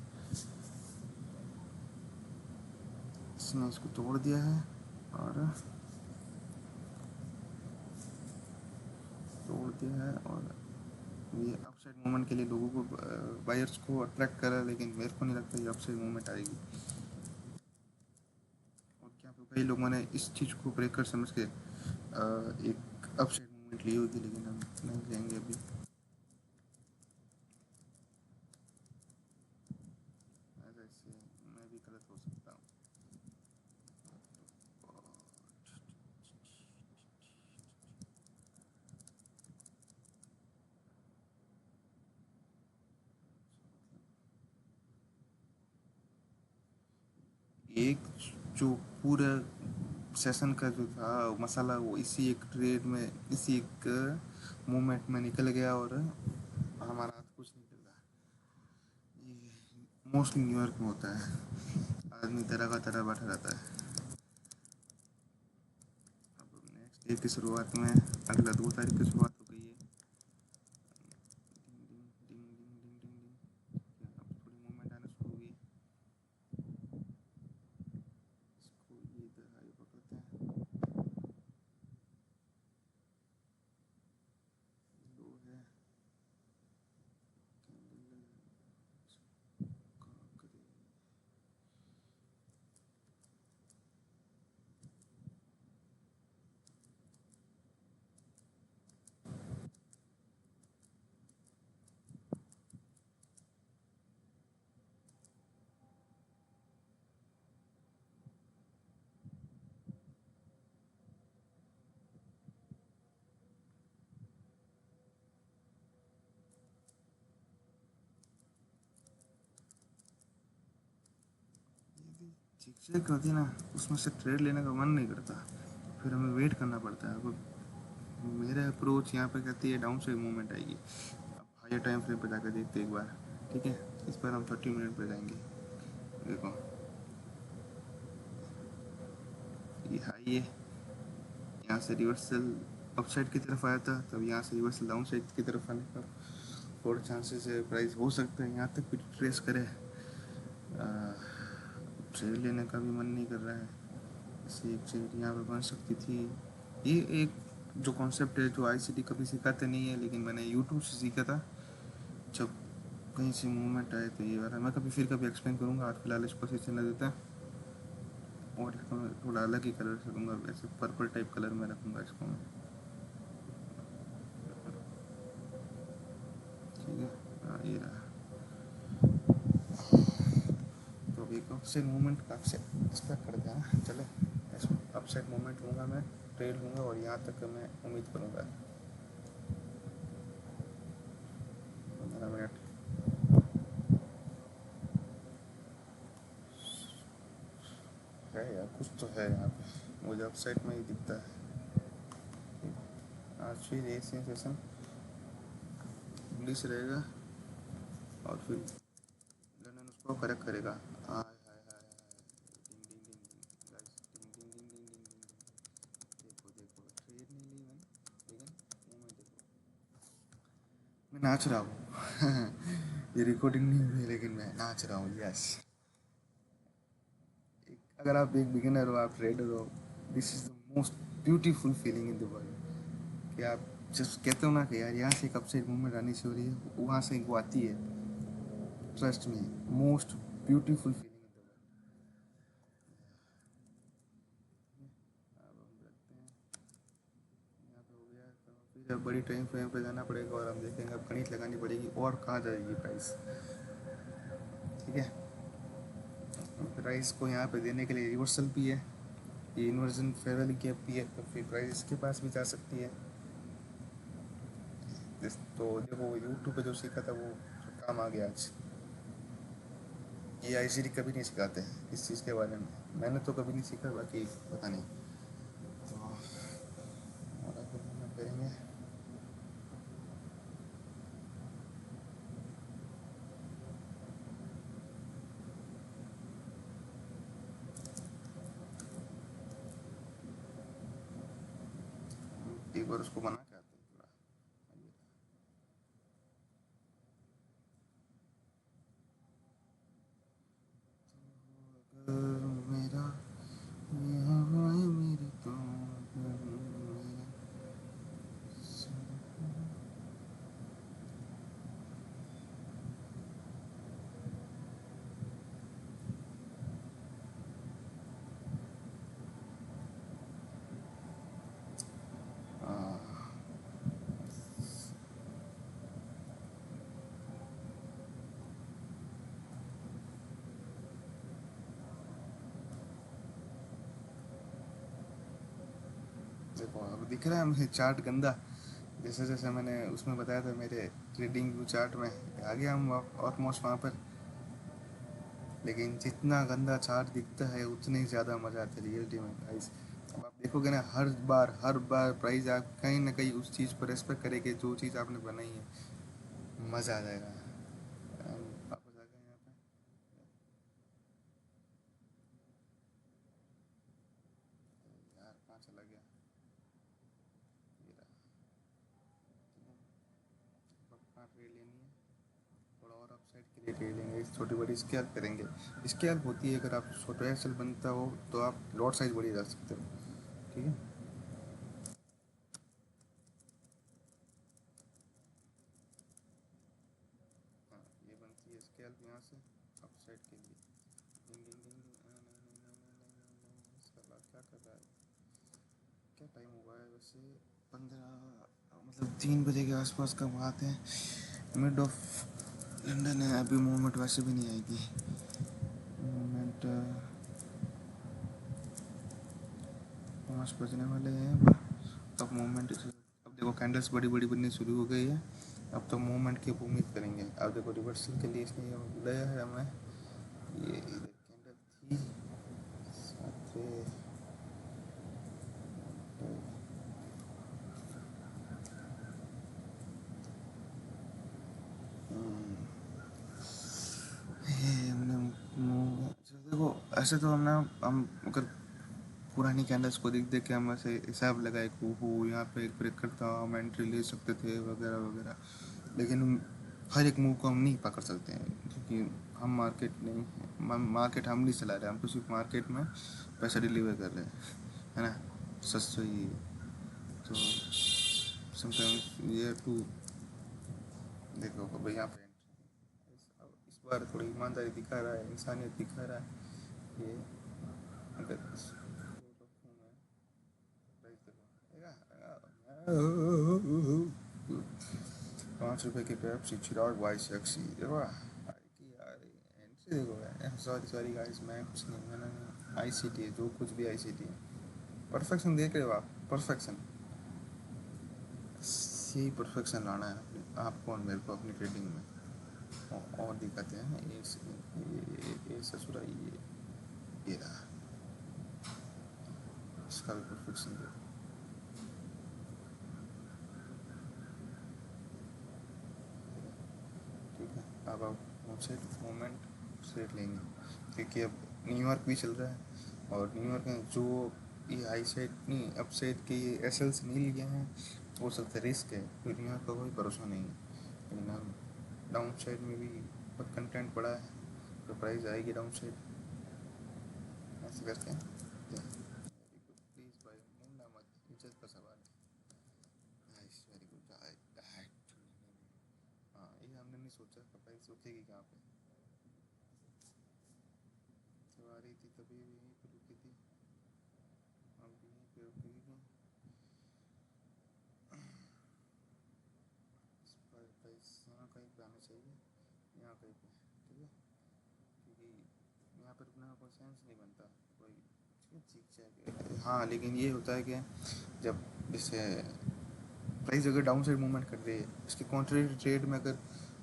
A: इसने इसको तोड़ दिया है और तोड़ दिया है, और ये अपसाइड मूवमेंट के लिए लोगों को, बायर्स को अट्रैक्ट कर रहा है, लेकिन मेरे को नहीं लगता ये अपसाइड मूवमेंट आएगी। और क्या पे कई लोगों ने इस चीज़ को ब्रेकर समझ के एक अपसाइड मूवमेंट ली होगी, लेकिन हम नहीं लेंगे अभी। ऐसे मैं भी गलत हो सकता हूँ। एक जो पूरा सेशन का जो था मसाला, वो इसी एक ट्रेड में, इसी एक मोमेंट में निकल गया, और हमारा हाथ कुछ नहीं चल रहा। ये मोस्टली न्यूयॉर्क में होता है, आदमी तरह का तरह बैठा रहता है। अब नेक्स्ट डे की शुरुआत में, अगला 2 तारीख की शुरुआत हो गई है। डिंग डिंग डिंग डिंग डिंग डिंग डिंग, अब थोड़ी मूवमेंट आना शुरू हुई। इसको ये इधर हाई पकड़ते हैं, लो है, कैंडल कहाँ करे। चिक होती है ना, उसमें से ट्रेड लेने का मन नहीं करता, फिर हमें वेट करना पड़ता है। अब मेरा अप्रोच यहाँ पे कहती है डाउन साइड मूवमेंट आएगी। अब हायर टाइम फ्रेम पे जाकर देखते हैं एक बार, ठीक है। इस बार हम 30 मिनट पे जाएंगे। देखो, ये हाई है, यहाँ से रिवर्सल अपसाइड की तरफ आया था, तब यहाँ से रिवर्सल डाउन साइड की तरफ आने का थोड़ा चांसेस है, प्राइस हो सकता है यहाँ तक भी ट्रेस करे। ट्रेड लेने का भी मन नहीं कर रहा है, इसे एक ट्रेड यहाँ पे बन सकती थी। ये एक जो कॉन्सेप्ट है, जो आईसीटी कभी सिखाते नहीं है, लेकिन मैंने यूट्यूब से सीखा था। जब कहीं से मूवमेंट आए तो ये वाला मैं कभी फिर कभी एक्सप्लेन करूँगा। आज फिलहाल इसको ऐसे चलने देता है, और इसको मैं थोड़ा अलग ही कलर से दूंगा, वैसे पर्पल टाइप कलर में रखूँगा इसको मैं, ठीक है। ये रहा। तो अभी अपसाइड मूवमेंट काफ़ी से एक्सपेक्ट करते हैं ना, चले अपसाइड मूवमेंट लूँगा मैं, ट्रेड लूँगा, और यहाँ तक मैं उम्मीद करूँगा। 15 मिनट है यार, कुछ तो है यहाँ पे, मुझे अपसाइड में ही दिखता है। आज फिर एक सेशन इंग्लिश रहेगा, और फिर लंदन उसको करेक्ट करेगा। हाय हाय हाय हाय, डिंग डिंग डिंग डिंग गाइस, डिंग डिंग डिंग डिंग डिंग डिंग। देखो देखो, ट्रेड नहीं ली मैंने, लेकिन मूवमेंट देखो, मैं नाच रहा हूँ। ये रिकॉर्डिंग नहीं हुई लेकिन मैं नाच रहा हूँ, यस। अगर आप एक बिगिनर हो, आप ट्रेडर हो, this is the most beautiful feeling in the world. कि आप जस्ट कहते हो ना कि यार यहाँ से एक अपसाइड मूवमेंट आनी से हो रही है, वहाँ से वो आती है। Trust me, most beautiful feeling in the world. अब हम रखते हैं यहाँ पे, हो गया। तो फिर अब बड़ी टाइम फ्रेम पे जाना पड़ेगा और हम देखेंगे, अब गणित लगानी पड़ेगी और कहाँ जाएगी प्राइस। ठीक है, प्राइस को यहाँ पे देने के लिए रिवर्सल भी है, ये इन्वर्जन फेयर वैल्यू गैप भी है, तो फिर प्राइस इसके पास भी जा सकती है। तो देखो यूट्यूब पे जो सीखा था वो काम आ गया आज। ये आईसीडी कभी नहीं सिखाते हैं इस चीज़ के बारे में, मैंने तो कभी नहीं सीखा, बाकी पता नहीं। तो हमारा फिर करेंगे। एक बार उसको बना के आते हैं पूरा। अगर मेरा ये हवा है मेरी, तो अगर मेरा देखो अब दिख रहा है मुझे चार्ट गंदा, जैसे जैसे मैंने उसमें बताया था मेरे ट्रेडिंग व्यू चार्ट में, आ गया हम ऑलमोस्ट वहाँ पर। लेकिन जितना गंदा चार्ट दिखता है उतने ही ज़्यादा मज़ा आता है रियलिटी में प्राइस। अब आप देखोगे ना, हर बार प्राइस आप कहीं ना कहीं उस चीज़ पर रेस्पेक्ट करेंगे जो चीज़ आपने बनाई है, मज़ा आ जाएगा। वापस आ गए यहाँ पे, यार कहाँ चला गया, ये रहा। कहाँ ट्रेड लेनी है, थोड़ा और अपसाइड के लिए ट्रेड लेंगे, इस छोटी बड़ी स्कैल्प करेंगे। स्कैल्प होती है, अगर आप छोटा एक्सल बनता हो तो आप लॉट साइज बड़ी जा सकते हो। ठीक है, हाँ ये बनती है स्कैल्प यहाँ से अपसाइड के लिए। डिंग डिंग डिंग, साला क्या कर रहा है, क्या टाइम हुआ है वैसे, 15 मतलब 3 बजे के आसपास कब आते हैं। मिड ऑफ लंदन है, अभी मूवमेंट वैसे भी नहीं आएगी। मूवमेंट 5 बजने वाले हैं, अब मूवमेंट, अब देखो कैंडल्स बड़ी बड़ी बननी शुरू हो गई है। अब तो मूवमेंट की उम्मीद करेंगे। अब देखो रिवर्सल के लिए इसने बुलाया है हमें, ये इधर कैंडल थी, साथ ये हमने देखो, ऐसे तो हम अगर पुरानी कैंडल्स को देख देख के हम ऐसे हिसाब लगाए कि ओहो यहाँ पे एक ब्रेक करता हम एंट्री ले सकते थे वगैरह वगैरह, लेकिन हर एक मूव को हम नहीं पकड़ सकते हैं, क्योंकि हम मार्केट नहीं, मार्केट हम नहीं चला रहे, हम तो सिर्फ मार्केट में पैसा डिलीवर कर रहे हैं, है ना, सच तो ये। तो समटाइम्स ये टू, देखो भाई यहाँ पे इस बार थोड़ी ईमानदारी दिखा रहा है, इंसानियत दिखा रहा है ये। अगर रखूँ मैं प्राइस, देखो 5 रुपए की पेप्सी, चिराग भाई सेक्सी, देखो यार एंट्री देखो यार, सॉरी सॉरी गाइस, मैं कुछ नहीं, मैंने आईसीटी है, जो कुछ भी आईसीटी है, परफेक्शन देख रहे हो आप, परफेक्शन, यही परफेक्शन लाना है अपने आपको और मेरे को अपनी ट्रेडिंग में। और दिक्कतें हैं, ये ससुरा, ये रहा, इसका भी परफेक्शन दे। ठीक है, अब आप मुझसे मोमेंट सेट लेंगे, क्योंकि अब न्यूयॉर्क भी चल रहा है, और न्यूयॉर्क में जो ये हाई साइड नहीं अप साइड के ये एस एल्स मिल गए हैं, हो सकता है रिस्क है, क्योंकि न्यूयॉर्क का कोई भरोसा नहीं है। लेकिन डाउन साइड में भी बहुत कंटेंट पड़ा है, तो प्राइस आएगी डाउन साइड ऐसे करके। प्लीज़ भाई मुड़ना मत, इज्जत का सवाल है। Nice, very good. हाँ, ये हमने नहीं सोचा कि प्राइस रुकेगी कहाँ पे। जब आ रही थी तभी यहीं पे रुकी थी, अब यहीं पे रुकेगी। इस पर प्राइस यहाँ कहीं पे आना चाहिए, यहाँ कहीं पे, ठीक है, क्योंकि यहाँ पर रुकने का कोई सेंस नहीं बनता, कोई चीख जाएगी। हाँ, लेकिन ये होता है कि जब जैसे प्राइस अगर डाउन साइड मूवमेंट कर रही है, इसके कॉन्ट्रेरी ट्रेड में अगर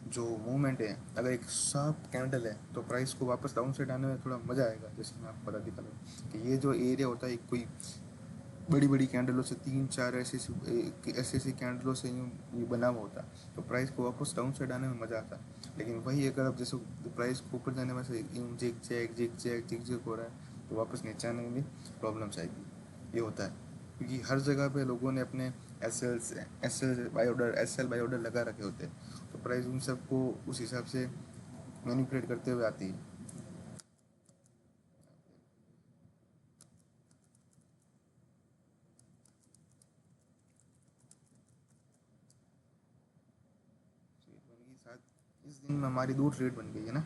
A: जो मूवमेंट है, अगर एक शार्प कैंडल है, तो प्राइस को वापस डाउन साइड आने में थोड़ा मज़ा आएगा। जैसे मैं आपको बता दिखा दूँ कि ये जो एरिया होता है, कोई बड़ी बड़ी कैंडलों से, तीन चार ऐसे ऐसे कैंडलों से यूँ ये बना हुआ होता, तो प्राइस को वापस डाउन साइड आने में मज़ा आता। लेकिन वही अगर आप जैसे प्राइस को ऊपर जाने में से यूँ जिग जैग हो रहा है, तो वापस नीचे आने में भी प्रॉब्लम्स आएगी। ये होता है क्योंकि हर जगह पे लोगों ने अपने एस एल बाई ऑर्डर लगा रखे होते हैं, तो प्राइस उन सबको उस हिसाब से मैनिपुलेट करते हुए आती है। ट्रेड बन गई शायद इस दिन में, हमारी दो ट्रेड बन गई है ना।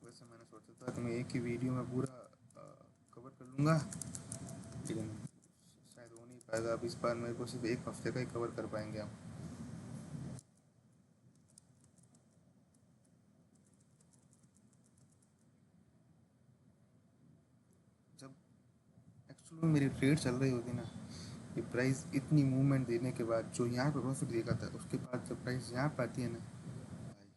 A: वैसे मैंने सोचा था कि मैं एक ही वीडियो में पूरा कवर कर लूँगा, लेकिन शायद हो नहीं पाएगा। अब इस बार मेरे को सिर्फ एक हफ्ते का ही कवर कर पाएंगे हम। जब एक्चुअली में मेरी ट्रेड चल रही होती ना, ये प्राइस इतनी मूवमेंट देने के बाद जो यहाँ पे प्रॉफिट देखा था, उसके बाद जब प्राइस यहाँ पे आती है ना भाई,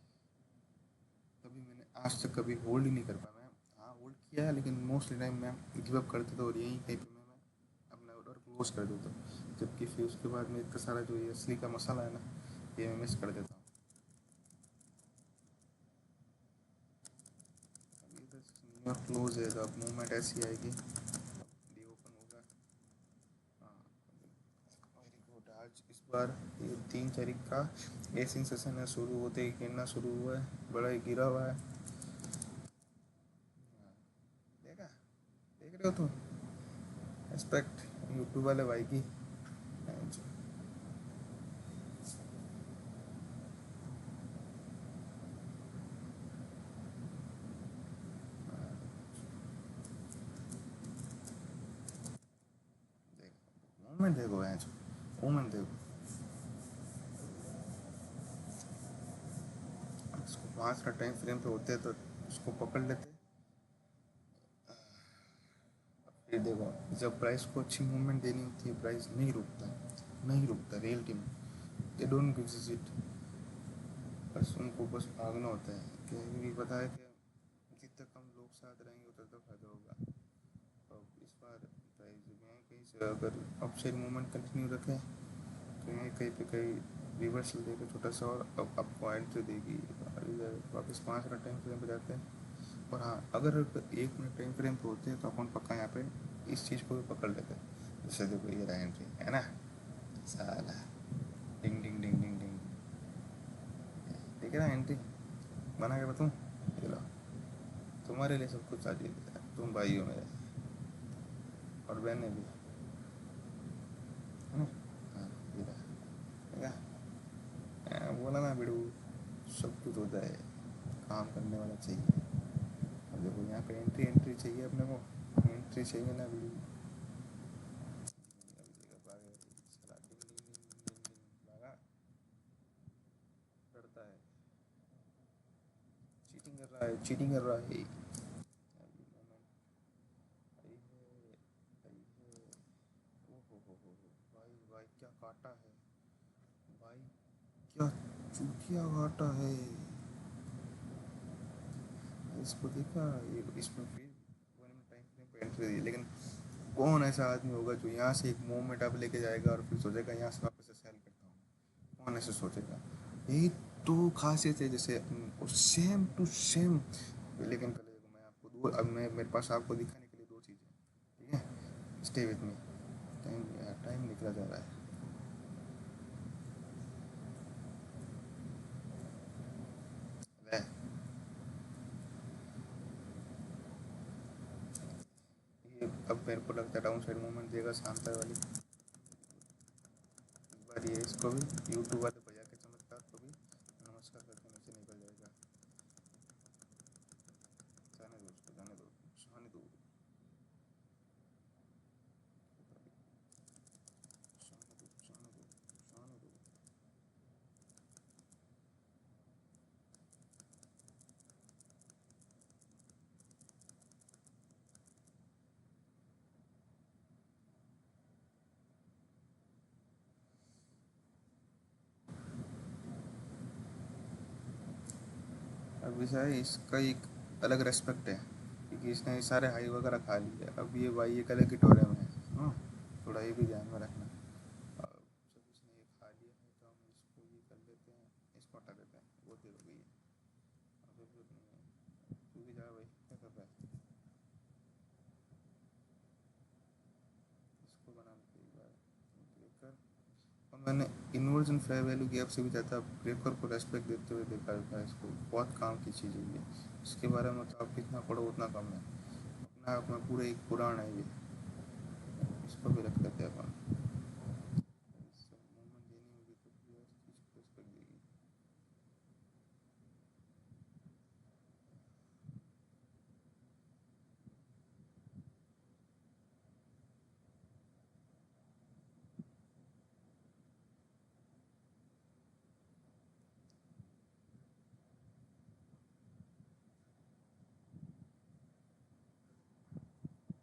A: तभी मैंने आज तक कभी होल्ड ही नहीं कर पाया। मैं हाँ होल्ड किया है, लेकिन मोस्टली टाइम मैं गिव अप कर देता और यहीं कहीं पे मैं अपना ऑर्डर क्लोज कर देता हूँ, जबकि फिर उसके बाद में इतना सारा जो ये असली का मसाला है ना, ये मैं मिस कर देता हूँ। अभी इधर न्यूयॉर्क क्लोज है, तो अब मूवमेंट ऐसी आएगी, डी ओपन होगा। हाँ, वेरी गुड। आज इस बार ये 3 तारीख का एसिंग सेशन है, शुरू होते ही गिरना शुरू हुआ है, बड़ा ही गिरा हुआ है। हाँ, देखा, देख रहे हो तुम, रिस्पेक्ट यूट्यूब वाले भाई की। देखो मूवमेंट, देखो मैच, मूवमेंट देखो। इसको 5 का टाइम फ्रेम पे होते तो उसको पकड़ लेते। फिर देखो, जब प्राइस को अच्छी मूवमेंट देनी होती है, प्राइस नहीं रुकता, नहीं रुकता रियलिटी में। दे डोंट गिव्स इट, बस उनको बस भागना होता है, क्योंकि पता है कि जितने कम लोग साथ रहेंगे उतना तो फायदा होगा। और इस बार प्राइस में कहीं से अगर अपसाइड मूवमेंट कंटिन्यू रखें, तो यहीं कहीं पे कहीं रिवर्सल देकर छोटा सा और अब आपको एंट्री देगी, और इधर वापस 5 का टाइम फ्रेम पे जाते हैं। और हाँ, अगर 1 मिनट टाइम फ्रेम पे होते हैं तो अपन पक्का यहाँ पे इस चीज़ को भी पकड़ लेते हैं। जैसे देखो ये रहा एंट्री है ना, साला, डिंग डिंग डिंग डिंग डिंग, ठीक है ना, एंट्री बना के बताऊँ, ये लो, तुम्हारे लिए सब कुछ चाहिए, तुम भाई हो मेरे, और बहने भी, है ना। हाँ, ये रहा, देखा, बोला ना बिड़ू, सब कुछ होता है, काम करने वाला चाहिए। अब देखो यहाँ पे एंट्री एंट्री चाहिए अपने को, एंट्री चाहिए ना बिड़ू। अभी देखो भागा, साला डिंग डिंग डिंग डिंग डिंग डिंग, भागा, डरता है, चीटिंग कर रहा है, चीटिंग कर रहा है। अभी मोमेंट आई है, आई है, ओ हो, भाई भाई क्या काटा है, भाई क्या चूतिया काटा है। इसको देखा, ये इसमें फिर 1 मिनट टाइम फ्रेम पे एंट्री दी, लेकिन कौन ऐसा आदमी होगा जो यहाँ से एक मोमेंट आप लेके जाएगा और फिर सोचेगा यहाँ से वापस से सेल करता हूँ, कौन ऐसे सोचेगा। यही तो खासियत है, जैसे सेम टू सेम। लेकिन पहले देखो, मैं आपको दो, अब मैं मेरे पास आपको दिखाने के लिए दो चीज़ें, ठीक है, stay with me. Time, time निकला जा रहा है। अब मेरे को लगता है डाउन साइड मूवमेंट देगा शांता वाली बार। ये इसको भी यूट्यूब वाले भैया के चमत्कार को भी नमस्कार करके नीचे निकल जाएगा। जाने दो उसको, जाने दो, जाने दो, जाने दो, जाने दो, जाने दो। अब ऐसा है, इसका एक अलग रेस्पेक्ट है क्योंकि इसने सारे हाई वगैरह खा लिए। अब ये भाई एक अलग गिटोरे में है। हाँ, थोड़ा ये भी ध्यान में रखना। अब जब इसने ये खा लिया है तो हम इसको ये कर लेते हैं, इसको हटा देते हैं। वो देर हो गई है, अब जरूरत नहीं है। तू भी जा भाई, क्या कर रहा है? इसको बना लेते एक बार ब्रेकर। और मैंने इन्वर्जन फेयर वैल्यू गैप से भी ज़्यादा ब्रेकर को रेस्पेक्ट देते हुए देखा था। इसको बहुत काम की चीज़ है ये। इसके बारे में तो आप जितना पढ़ो उतना कम है। अपने आप में पूरा एक पुराण है ये। इसको भी रख देते हैं अपन। इससे मूवमेंट देनी होगी तो फिर इस चीज़ को रेस्पेक्ट देगी।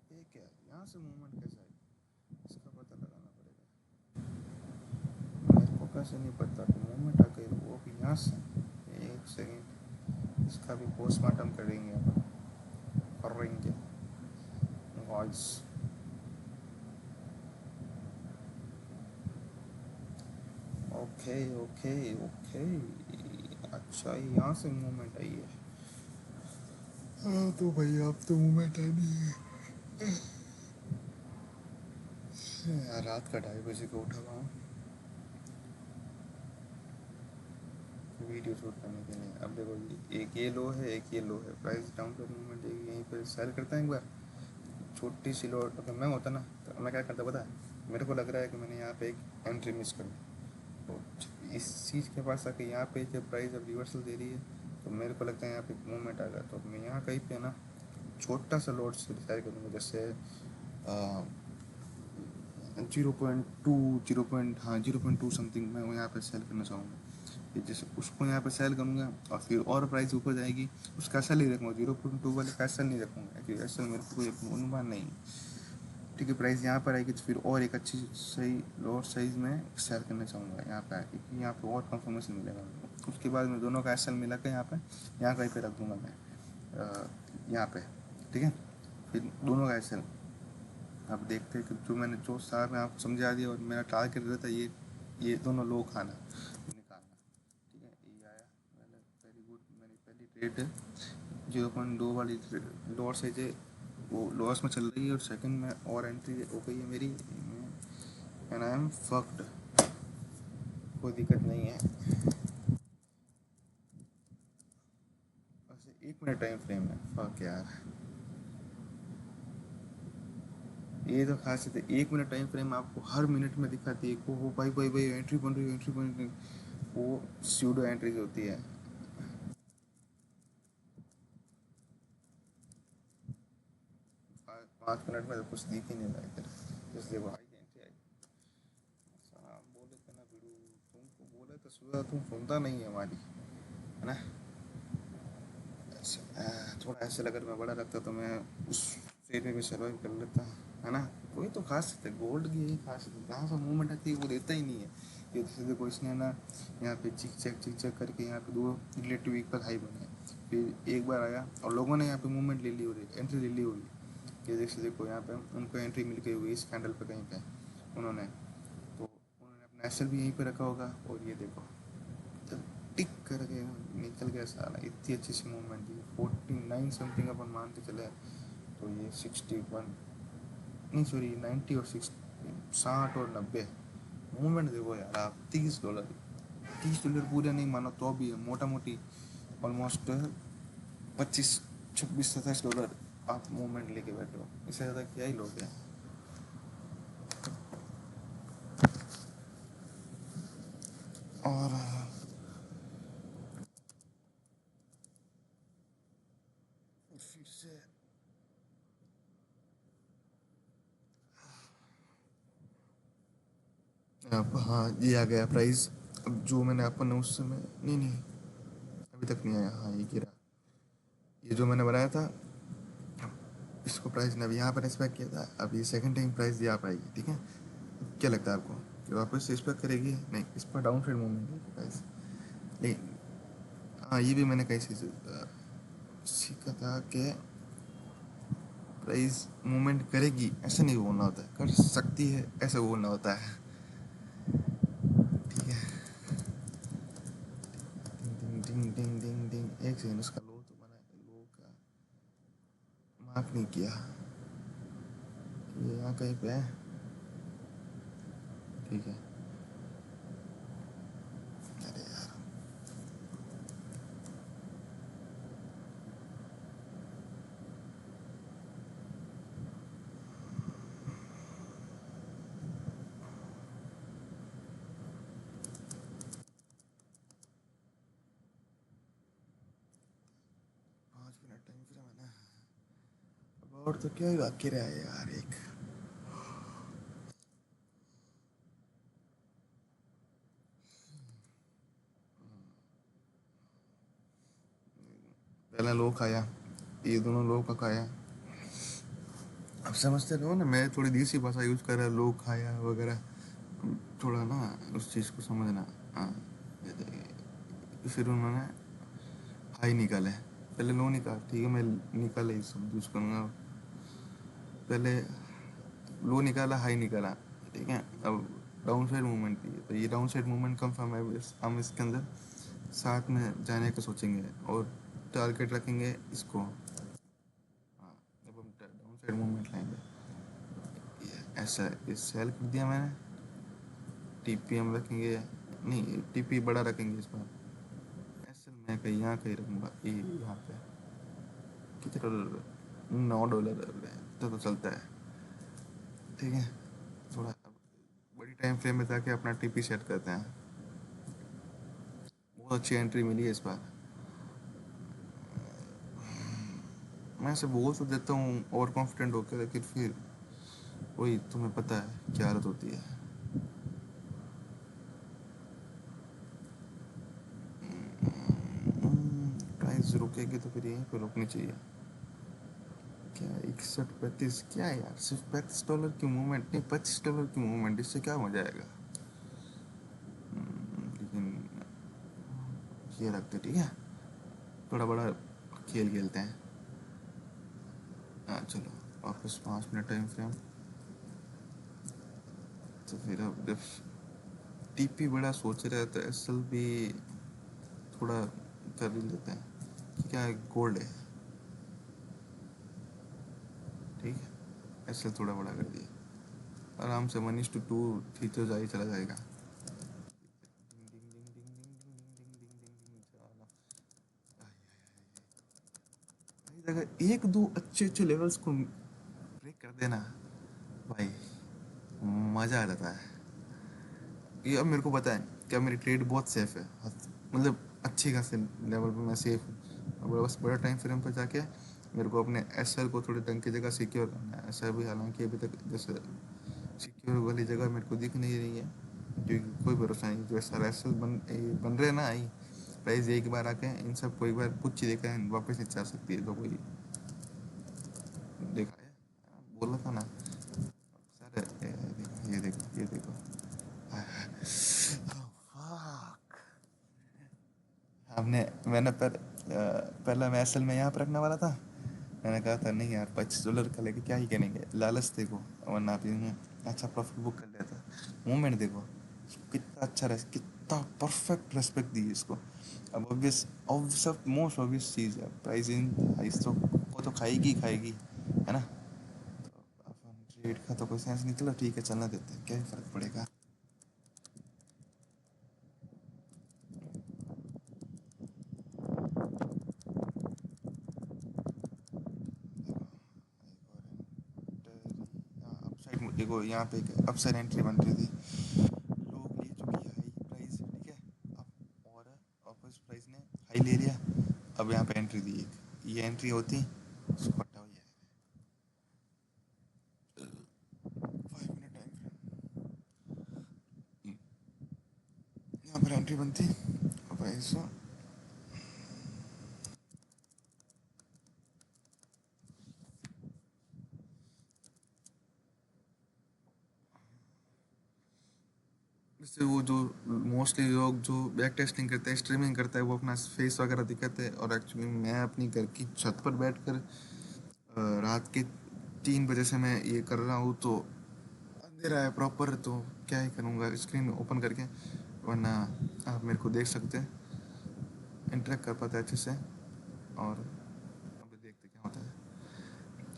A: ये क्या है? यहाँ से मूवमेंट कैसा है इसका पता लगाना पड़ेगा। मेरे को कैसे नहीं पता कि मूवमेंट आ गई वो भी यहाँ से। एक सेकेंड, इसका भी पोस्टमार्टम करेंगे अपन, करेंगे वॉइस। ओके ओके ओके, अच्छा यहाँ से मूवमेंट आई है। हाँ तो भाई आप तो मूवमेंट आई नहीं है यार। रात का 2:30 को उठा हुआ हूँ वीडियो शूट करने के लिए। अब देखो, एक ये लो है, एक ये लो है। प्राइस डाउन का मूवमेंट यहीं पर सेल करता है एक बार। छोटी सी लो अगर मैं होता ना तो मैं क्या करता पता है? मेरे को लग रहा है कि मैंने यहाँ पे एक एंट्री मिस कर दी, तो इस चीज़ के पास आके यहाँ पे जब प्राइस अब रिवर्सल दे रही है तो मेरे को लगता है यहाँ पे मूवमेंट आ गया। तो मैं यहाँ कहीं पे ना छोटा सा लोड से डिसाइड करूँगा, जैसे 0.2, 0.2 समथिंग मैं यहाँ पे सेल करना चाहूँगा। जैसे उसको यहाँ पे सेल करूँगा और फिर और प्राइस ऊपर जाएगी, उसका एसल नहीं रखूँगा, 0.2 वाले का एसल नहीं रखूँगा क्योंकि एसल मेरे को कोई अनुमान नहीं है। ठीक है, प्राइस यहाँ पर आएगी तो फिर और एक अच्छी सही लोअर साइज में सेल करना चाहूँगा यहाँ पे आके, क्योंकि यहाँ पे और कंफर्मेशन मिलेगा मेरे को। उसके बाद मैं दोनों का एसल मिला के यहाँ पे यहाँ कहीं पे रख दूँगा मैं, यहाँ पे। ठीक है, फिर दोनों का एसल आप देखते हैं कि जो मैंने जो साहब मैं आपको समझा दिया और मेरा टारगेट रहता है ये दोनों लो खाना निकालना। ठीक है, ये आया मैंने, वेरी गुड। मेरी पहली ट्रेड है 0.2 वाली लोअर साइज है, वो लॉस में चल रही है। और सेकंड में और एंट्री हो गई है मेरी एंड आई एम फक्ड। कोई दिक्कत नहीं है। बस 1 मिनट टाइम फ्रेम है। फक यार, ये तो खासियत है, 1 मिनट टाइम फ्रेम आपको हर मिनट में दिखाती है को वो भाई भाई भाई एंट्री बन रही है, एंट्री बन रही है। वो स्यूडो एंट्रीज होती है। 5 मिनट में तो कुछ दिख ही नहीं रहा इधर। जैसे देखो आई एंट्री आई, साहब बोले थे ना वीडियो, तुमको बोले तो सुना, तुम सुनता नहीं है हमारी, है ना। थोड़ा ऐसे अगर मैं बड़ा रखता तो मैं उस एरिया में सर्वाइव कर लेता, है ना। वही तो खासियत है गोल्ड की, यही खासियत है, जहाँ से मूवमेंट आती है वो देता ही नहीं है। ये जैसे देखो इसने ना यहाँ पे चिक चेक करके यहाँ पे 2 रिलेटिव इक्वल हाई बने, फिर एक बार आया और लोगों ने यहाँ पे मूवमेंट ले ली हो रही, एंट्री ले ली होगी। ये जैसे देखो यहाँ पे उनको एंट्री मिल गई हुई इस कैंडल पे कहीं पे उन्होंने, तो उन्होंने अपना एसएल भी यहीं पे रखा होगा। और ये देखो जब टिक करके निकल गया सारा, इतनी अच्छी सी मूवमेंट दी 49 समथिंग अपन मान के चले। तो ये 61 नहीं सॉरी 90 और 60 और 90 मूवमेंट देखो यार आप। $30 पूरे नहीं मानो तो भी मोटा मोटी ऑलमोस्ट 25 26 $27 आप मोमेंट लेके बैठो, इससे ज़्यादा क्या ही लोगे। और फिर से अब हाँ ये आ गया प्राइस। अब जो मैंने अपन उस समय, नहीं नहीं अभी तक नहीं आया, हाँ ये गिरा। ये जो मैंने बनाया था, इसको प्राइस ने अभी यहाँ पर एक्सपेक्ट किया था, अभी सेकंड टाइम प्राइस यहाँ पर आएगी, ठीक है। क्या लगता है आपको कि वापस से एक्सपेक्ट करेगी? नहीं, इस पर डाउन साइड मूवमेंट है प्राइस। लेकिन हाँ ये भी मैंने कहीं से सीखा था कि प्राइस मूवमेंट करेगी ऐसा नहीं बोलना होता है, कर सकती है ऐसा बोलना होता है, ठीक है। डिंग डिंग डिंग डिंग डिंग, एक सेकंड, उसका लो तो बना, लो का मार्क नहीं किया, ये यहाँ कहीं पे है, ठीक है। अरे यार 5 मिनट टाइम फिर मैंने, अब और तो क्या ही बाकी रहा है यार, एक पहला लो खाया, ये दोनों लो का खाया। अब समझते रहो ना, मैं थोड़ी देसी भाषा यूज़ कर रहा, लो खाया वगैरह, थोड़ा ना उस चीज़ को समझना। हाँ फिर उन्होंने हाई निकाले, पहले लो निकाल, ठीक है मैं निकाले ही शब्द यूज़ करूँगा। पहले लो निकाला, हाई निकाला, ठीक है। अब डाउन साइड मूवमेंट थी, तो ये डाउन साइड मूवमेंट कंफर्म है, हम इसके अंदर साथ में जाने का सोचेंगे और टारगेट रखेंगे इसको। हाँ, जब हम डाउन साइड मूवमेंट लाएंगे, ऐसा इस सेल कर दिया मैंने, टीपी हम रखेंगे, नहीं टीपी बड़ा रखेंगे इस बार, एसएल मैं कहीं यहाँ कहीं रखूँगा, ये यहाँ पे कितने डॉलर, $9 तो चलता है, ठीक है। थोड़ा अब बड़ी टाइम फ्रेम में जाके अपना टीपी सेट करते हैं। बहुत अच्छी एंट्री मिली है इस बार। मैं ऐसे बोल तो देता हूँ ओवर कॉन्फिडेंट होकर, लेकिन फिर वही तुम्हें पता है क्या हालत होती है। प्राइस रुकेगी तो फिर यहीं पे रुकनी चाहिए। क्या 61-35 क्या है यार, सिर्फ $35 की मूवमेंट नहीं, $25 की मूवमेंट, इससे क्या मजा आएगा। लेकिन ये रखते, ठीक है, थोड़ा बड़ा खेल खेलते हैं। हाँ चलो, वापस 5 मिनट टाइम फ्रेम। तो फिर अब जब टीपी बड़ा सोच रहे तो एसएल भी थोड़ा कर ही लेते हैं, कि क्या है, गोल्ड है, ठीक है। एसएल थोड़ा बड़ा कर दिया, आराम से 1:2 थी तो जा ही चला जाएगा। अगर एक दो अच्छे अच्छे लेवल्स को ब्रेक कर देना भाई, मज़ा आ जाता है। ये अब मेरे को पता है क्या, मेरी ट्रेड बहुत सेफ है, मतलब अच्छी खासे लेवल पे मैं सेफ हूँ। अब बस बड़ा टाइम फ्रेम पर जाके मेरे को अपने एसएल को थोड़ी ढंग की जगह सिक्योर करना है, ऐसा भी हालांकि अभी तक जैसे सिक्योर वाली जगह मेरे को दिख नहीं रही है, क्योंकि कोई भरोसा नहीं, जो सारा एसएल बन रहे हैं ना, आई प्राइस एक बार आके इन सब को एक बार कुछ ही देखा है, वापस नहीं जा सकती है, तो कोई देखा है, बोला था ना सर, ये देखो ये देखो। हमने मैंने पहला मैं एसएल में यहाँ पर रखने वाला था, मैंने कहा था नहीं यार $25 का लेके क्या ही करेंगे, लालच देखो, वरना आप अच्छा प्रॉफिट बुक कर लेता। मूवमेंट देखो कितना अच्छा रहा, कितना परफेक्ट रेस्पेक्ट दी इसको। अब ऑब्वियस सब मोस्ट ऑब्वियस चीज़ है, प्राइस इन प्राइस तो वो तो खाएगी खाएगी, है ना। तो अपन ट्रेड का तो कोई सेंस नहीं, चलो ठीक है चलना देते हैं, क्या ही फर्क पड़ेगा। साइड देखो, यहाँ पे एक अपसाइड एंट्री बन रही थी, लोग ले चुकी है हाई प्राइस, ठीक है। अब और ऑफिस प्राइस ने हाई ले लिया, अब यहाँ पे एंट्री दी एक, ये एंट्री होती उसको हटा हुआ है 5 मिनट टाइम, यहाँ पर एंट्री बनती प्राइस। जैसे वो जो मोस्टली लोग जो बैक टेस्टिंग करते हैं, स्ट्रीमिंग करता है, वो अपना फेस वगैरह दिखाते हैं, और एक्चुअली मैं अपनी घर की छत पर बैठकर रात के 3 बजे से मैं ये कर रहा हूँ, तो अंधेरा है प्रॉपर, तो क्या ही करूँगा स्क्रीन ओपन करके, वरना आप मेरे को देख सकते हैं, इंटरेक्ट कर पाते हैं अच्छे से। और अभी देखते क्या होता है।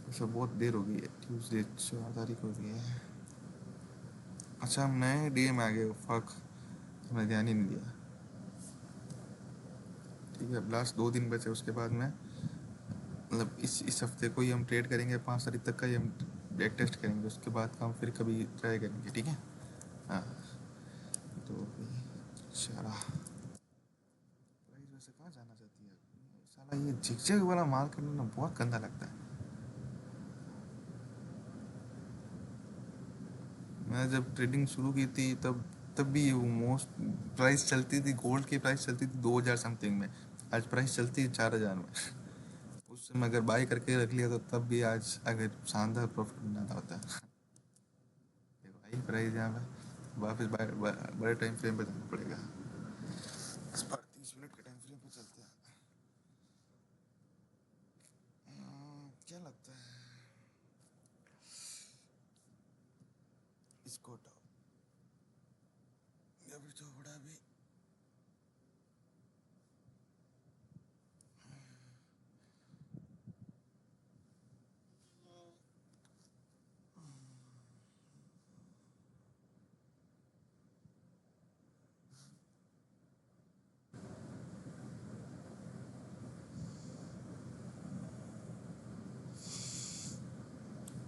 A: वैसे बहुत देर हो गई है, ट्यूसडे 4 तारीख हो गई है। अच्छा, हम नए डीएम आ गए, फक, मैंने ध्यान ही नहीं दिया। ठीक है, लास्ट 2 दिन बचे, उसके बाद में मतलब इस हफ्ते को ही हम ट्रेड करेंगे, 5 तारीख तक का ही हम बैक टेस्ट करेंगे, उसके बाद का हम फिर कभी ट्राई करेंगे, ठीक है। हाँ, तो चला प्राइस वैसे कहाँ जाना चाहती है साला, ये झिकझैक वाला माल करना ना बहुत गंदा लगता है। मैं जब ट्रेडिंग शुरू की थी, तब भी ये मोस्ट प्राइस चलती थी, गोल्ड की प्राइस चलती थी 2000 समथिंग में, आज प्राइस चलती है 4000 में। उस समय अगर बाई करके रख लिया तो तब भी आज अगर शानदार प्रॉफिट बनाना होता है। देखो भाई प्राइस यहाँ पे वापस बड़े टाइम फ्रेम पे जाना पड़ेगा, इस बार 30 मिनट के टाइम फ्रेम पे चलते हैं। क्या लगता है इसको हटाओ, या फिर तो बड़ा भी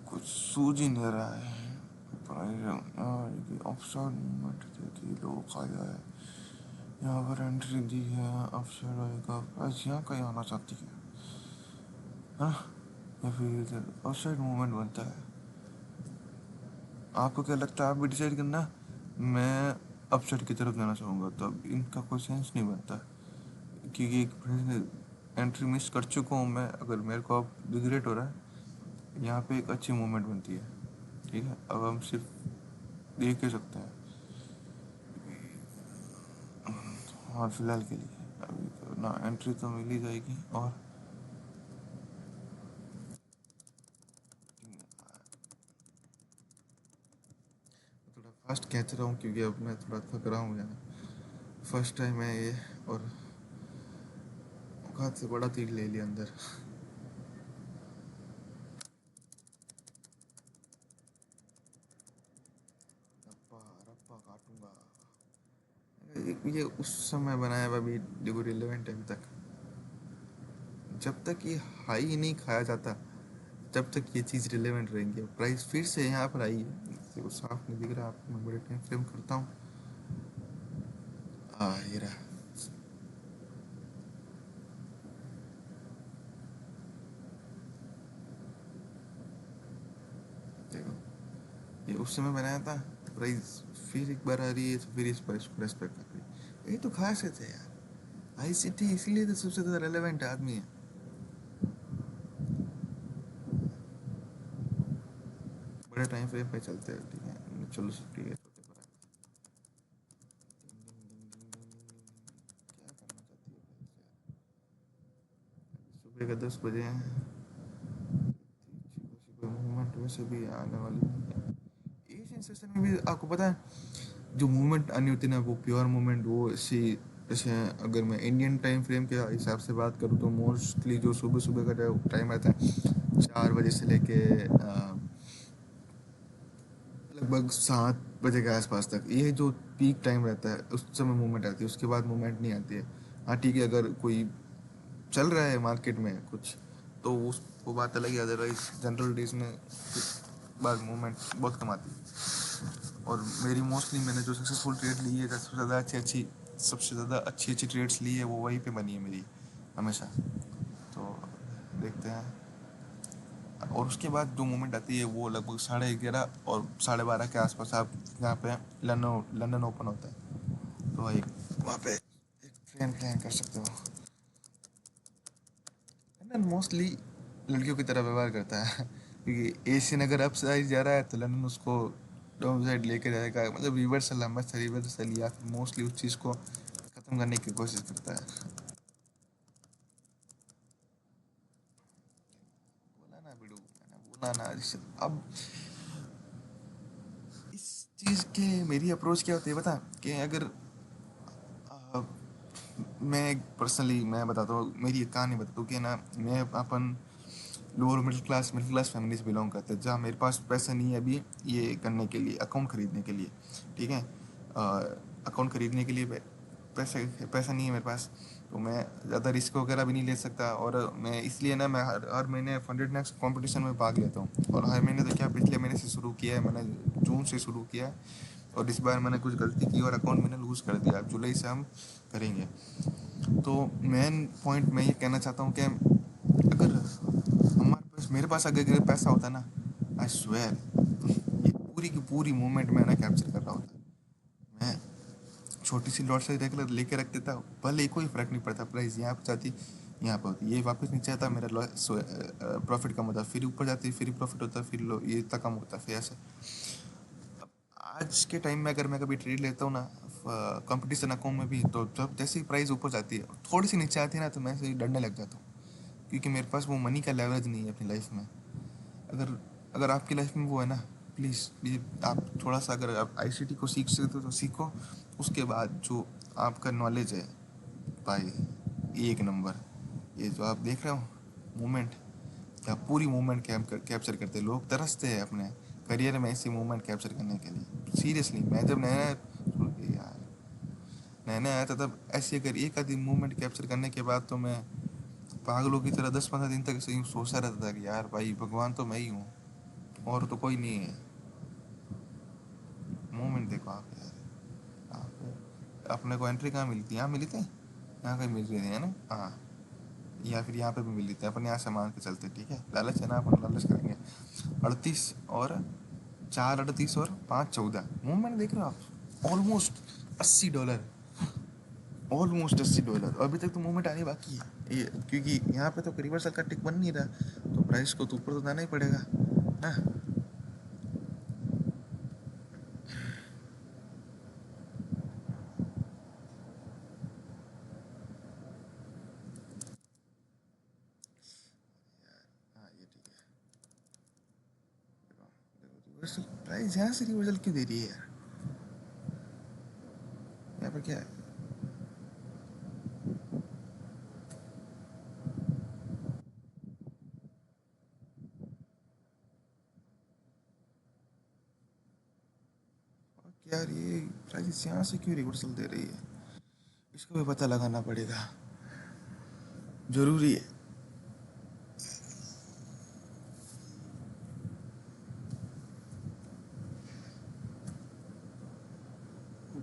A: कुछ सूझ ही नहीं रहा है। ऑफशोर मूवमेंट देखिए, लोग खाया है, यहाँ पर एंट्री दी है, ऑफशोर आएगा प्राइस यहाँ कहीं आना चाहती है, हाँ, या फिर इधर ऑफसाइड मूवमेंट बनता है। आपको क्या लगता है, आप भी डिसाइड करना। मैं अपसाइड की तरफ जाना चाहूँगा, तब इनका कोई सेंस नहीं बनता, क्योंकि एक एंट्री मिस कर चुका हूँ मैं, अगर मेरे को अब रिग्रेट हो रहा है। यहाँ पे एक अच्छी मूवमेंट बनती है, ठीक है, अब हम सिर्फ देख ही सकते हैं, हाँ फिलहाल के लिए। अभी तो ना एंट्री तो मिल ही जाएगी, और थोड़ा फास्ट खींच रहा हूँ क्योंकि अब मैं थोड़ा थक रहा हूँ यार, फर्स्ट टाइम है ये, और औकात से बड़ा तीर ले लिया अंदर। रप्पा रप्पा काटूंगा। ये उस समय बनाया हुआ भी देखो रिलेवेंट है अभी तक, जब तक ये हाई नहीं खाया जाता तब तक ये चीज़ रिलेवेंट रहेंगी। प्राइस फिर से यहाँ पर आई है, वो साफ नहीं दिख रहा आपको, मैं बड़े टाइम फ्रेम करता हूँ, ये रहा। देखो, ये उस समय बनाया था, प्राइस फिर एक बार आ रही है, तो फिर इस प्राइस को रेस्पेक्ट कर रही है, यही तो खासियत है यार। आईसीटी इसलिए तो सबसे ज़्यादा रेलेवेंट आदमी है। बड़े टाइम फ्रेम पे चलते हैं, ठीक है, चलो ठीक है, छोटे पर क्या करना चाहती है भाई यार? सुबह का 10 बजे हैं, सुबह मूवमेंट वैसे भी आने वाली नहीं है। एशियन सेशन में भी आपको पता है, जो मूवमेंट आनी होती है ना, वो प्योर मूवमेंट, वो ऐसी, जैसे अगर मैं इंडियन टाइम फ्रेम के हिसाब से बात करूँ तो मोस्टली जो सुबह सुबह का जो टाइम रहता है, 4 बजे से लेके लगभग 7 बजे के आसपास तक, ये जो पीक टाइम रहता है, उस समय मूवमेंट आती है, उसके बाद मूवमेंट नहीं आती है। हाँ ठीक है, अगर कोई चल रहा है मार्केट में कुछ, तो उस वो बात अलग है, अदरवाइज जनरल डेज में बाद मूवमेंट बहुत कम आती है। और मेरी मोस्टली मैंने जो सक्सेसफुल ट्रेड ली है, सबसे ज़्यादा अच्छी ट्रेड्स ली है, वो वहीं पे बनी है मेरी हमेशा। तो देखते हैं। और उसके बाद जो मूवमेंट आती है वो लगभग 11:30 और 12:30 के आसपास, आप यहाँ पे लंदन ओपन होता है, तो एक वहाँ पे एक प्लान कर सकते हो। लंदन मोस्टली लड़कियों की तरह व्यवहार करता है क्योंकि एशियन अगर अप साइड जा रहा है तो लंदन उसको डाउन साइड लेके जाएगा, मतलब रिवर्सल, हमेशा रिवर्सल या मोस्टली उस चीज़ को ख़त्म करने की कोशिश करता है। बोला ना बिडू, मैंने बोला ना अब इस चीज़ के मेरी अप्रोच क्या होती है बता, कि अगर आ, मैं पर्सनली मैं बताता हूँ, मेरी एक कहानी बताता हूँ कि ना, मैं अपन लोअर मिडिल क्लास फैमिली से बिलोंग करते हैं, जहाँ मेरे पास पैसा नहीं है अभी ये करने के लिए, अकाउंट खरीदने के लिए, ठीक है। अकाउंट खरीदने के लिए पैसे पैसा नहीं है मेरे पास, तो मैं ज़्यादा रिस्क वगैरह भी नहीं ले सकता। और मैं इसलिए ना, मैं हर महीने फंडेड नेक्स्ट कंपटीशन में भाग लेता हूँ। और हर महीने तो क्या, पिछले महीने से शुरू किया है मैंने, जून से शुरू किया है। और इस बार मैंने कुछ गलती की और अकाउंट मैंने लूज़ कर दिया, अब जुलाई से हम करेंगे। तो मेन पॉइंट मैं ये कहना चाहता हूँ कि अगर हमारे पास, मेरे पास अगर पैसा होता ना, आई स्वेयर ये पूरी की पूरी मूवमेंट में ना कैप्चर कर रहा होता। मैं छोटी सी लॉट से लेके रख देता, भले ही कोई फर्क नहीं पड़ता, प्राइस यहाँ पर जाती, यहाँ पर होती, ये वापस नीचे आता, मेरा लॉस प्रॉफिट कम होता, फिर ऊपर जाती, फिर प्रॉफिट होता, फिर ये इतना कम होता, फिर ऐसे। आज के टाइम में अगर मैं कभी ट्रेड लेता हूँ ना कंपटीशन अकाउंट में भी, तो जब जैसे ही प्राइस ऊपर जाती है, थोड़ी सी नीचे आती है ना, तो मैं ऐसे डरने लग जाता हूँ, क्योंकि मेरे पास वो मनी का लेवरेज नहीं है अपनी लाइफ में। अगर अगर आपकी लाइफ में वो है ना, प्लीज़ ये आप थोड़ा सा, अगर आप आईसीटी को सीख सकते हो तो सीखो। उसके बाद जो आपका नॉलेज है भाई, एक नंबर। ये जो आप देख रहे हो मूवमेंट, क्या पूरी मूवमेंट कैप्चर करते हैं लोग, तरसते हैं अपने करियर में ऐसी मूवमेंट कैप्चर करने के लिए। सीरियसली, मैं जब नया यार नया नया आया था, तब ऐसी अगर एक आधी मूवमेंट कैप्चर करने के बाद तो मैं पागलों की तरह 10-15 दिन तक ऐसे यूँ सोचता रहता था कि यार भाई, भगवान तो मैं ही हूँ और तो कोई नहीं है। मूवमेंट देखो आप यार, आप अपने को एंट्री कहाँ मिलती है, यहाँ मिली थी, यहाँ कहीं मिल रही थी है ना, हाँ, या फिर यहाँ पे भी मिल रही थी, अपन यहाँ से मान के चलते, ठीक है, लालच है ना, अपन लालच करेंगे। 38 और 5 14 मूवमेंट देख रहे हो आप, $80, $80। अभी तक तो मूवमेंट आनी बाकी है ये, क्योंकि यहाँ पे तो रिवर्सल का टिक बन नहीं रहा, तो प्राइस को तो ऊपर तो जाना ही पड़ेगा ना। हाँ ये ठीक है। रिवर्सल प्राइस यहाँ से रिवर्सल क्यों दे रही है यार, यहाँ पर क्या है। 'यार ये प्राइस यहाँ से क्यों रिवर्सल दे रही है, इसको भी पता लगाना पड़ेगा, जरूरी है।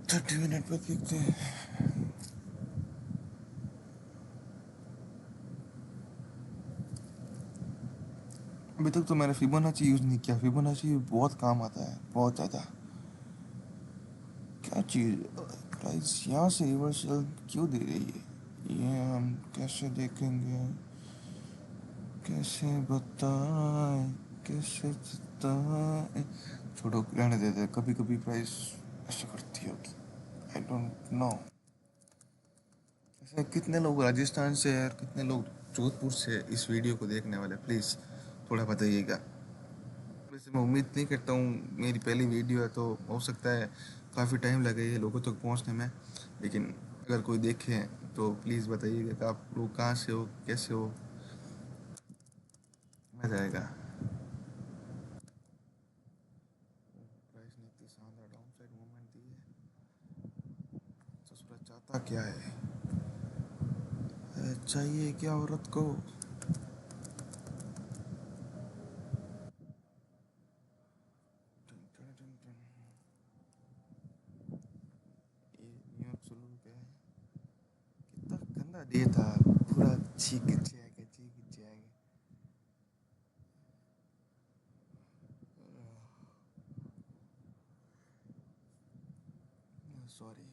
A: 30 मिनट पे देखते हैं। अभी तक तो मैंने फिबोनाची यूज़ नहीं किया, फिबोनाची बहुत काम आता है, बहुत ज़्यादा। क्या चीज़, प्राइस यहाँ से रिवर्सल क्यों दे रही है, ये हम कैसे देखेंगे, कैसे बताएं, कैसे बताएं। छोड़ो, रहने देते, कभी कभी प्राइस ऐसे करती होगी, आई डोंट नो। ऐसे कितने लोग राजस्थान से और कितने लोग जोधपुर से इस वीडियो को देखने वाले, प्लीज़ थोड़ा बताइएगा। वैसे मैं उम्मीद नहीं करता हूँ, मेरी पहली वीडियो है तो हो सकता है काफ़ी टाइम लगे ये लोगों तक पहुँचने में, लेकिन अगर कोई देखे तो प्लीज़ बताइएगा कि आप लोग कहाँ से हो, कैसे हो, मज़ा आएगा। प्राइस ने इतनी शानदार डाउन साइड मूवमेंट दी है, ससुरा चाहता क्या है, चाहिए क्या औरत को। पूरा डे था, पूरा चीख जाएगा चीख जाएगा। सॉरी।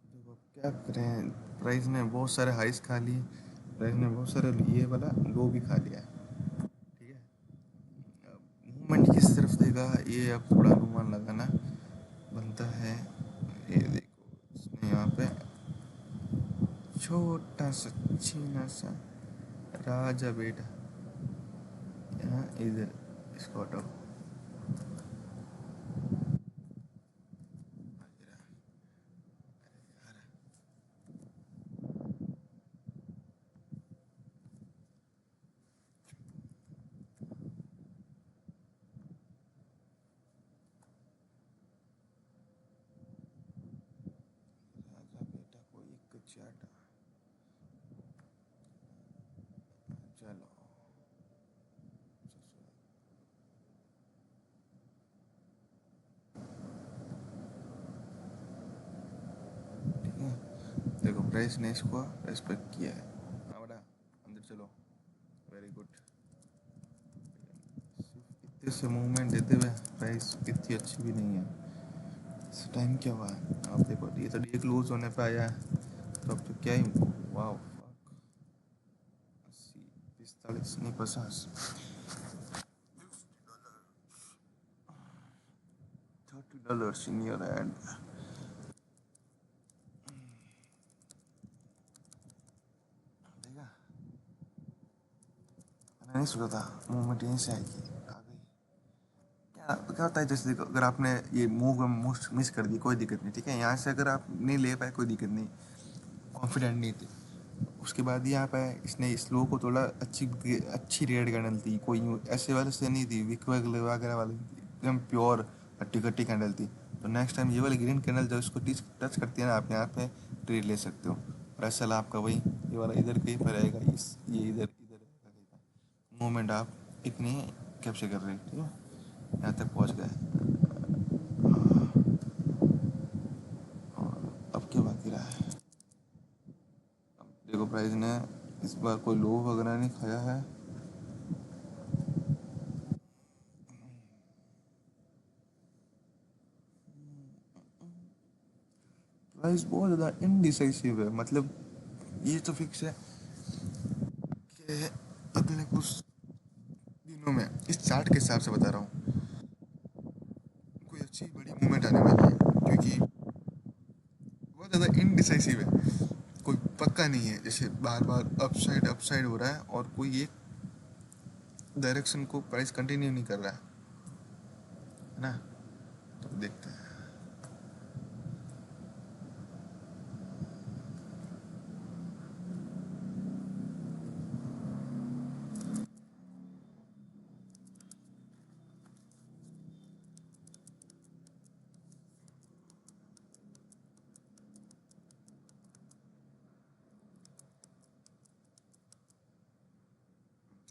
A: देखो अब क्या करें, प्राइस ने बहुत सारे हाइस खा लिए, प्राइस ने बहुत सारे ये वाला लो भी खा लिया है। ठीक है, मूवमेंट किस तरफ देगा ये अब थोड़ा अनुमान लगाना बनता है। ये देखो इसने यहाँ पे छोटा सा छीना सा राजा बेटा, यहाँ इधर इसको हटाओ। राजा बेटा को एक चाटा, चलो ससुराल। ठीक है, देखो प्राइस ने इसको रेस्पेक्ट किया है। आवड़ा अंदर चलो, वेरी गुड। इतने से मूवमेंट देते हुए प्राइस इतनी अच्छी भी नहीं है। इस टाइम क्या हुआ है आप देखो, ये तो डे क्लोज होने पे आया है, तो अब तो क्या ही, वाह, 80, 45 नहीं 50, $30 इन योर हैंड। देखा, मैंने नहीं सोचा था मूवमेंट यहीं से आएगी, आ गई। क्या क्या होता है, जैसे देखो अगर आपने ये मूव मिस कर दी कोई दिक्कत नहीं, ठीक है, यहाँ से अगर आप नहीं ले पाए कोई दिक्कत नहीं, कॉन्फिडेंट नहीं थे, उसके बाद यहाँ पे इसने स्लो को थोड़ा अच्छी अच्छी रेड कैंडल थी, कोई यूं ऐसे वाले से नहीं थी, विक वगैरह वाली थी, एकदम प्योर हट्टी कट्टी कैंडल थी। तो नेक्स्ट टाइम ये वाली ग्रीन कैंडल जब इसको टच करती है ना, आप यहाँ पे ट्रेड ले सकते हो। और ऐसा आपका वही ये वाला इधर कहीं पर रहेगा, इस ये इधर इधर रहेगा कहीं पर। मोमेंट आप इतनी कैप्चर कर रहे हैं, ठीक है, यहाँ तक पहुँच गए। और अब क्या बाकी रहा है, अब देखो प्राइस ने इस बार कोई लो वगैरह नहीं खाया है। प्राइस बहुत ज़्यादा इनडिसाइसिव है, मतलब ये तो फिक्स है कि अगले कुछ दिनों में, इस चार्ट के हिसाब से बता रहा हूँ, कोई अच्छी बड़ी मूवमेंट आने वाली है, क्योंकि बहुत ज़्यादा इनडिसाइसिव है, कोई पक्का नहीं है, जैसे बार बार अपसाइड हो रहा है और कोई एक डायरेक्शन को प्राइस कंटिन्यू नहीं कर रहा है ना। तो देखते हैं।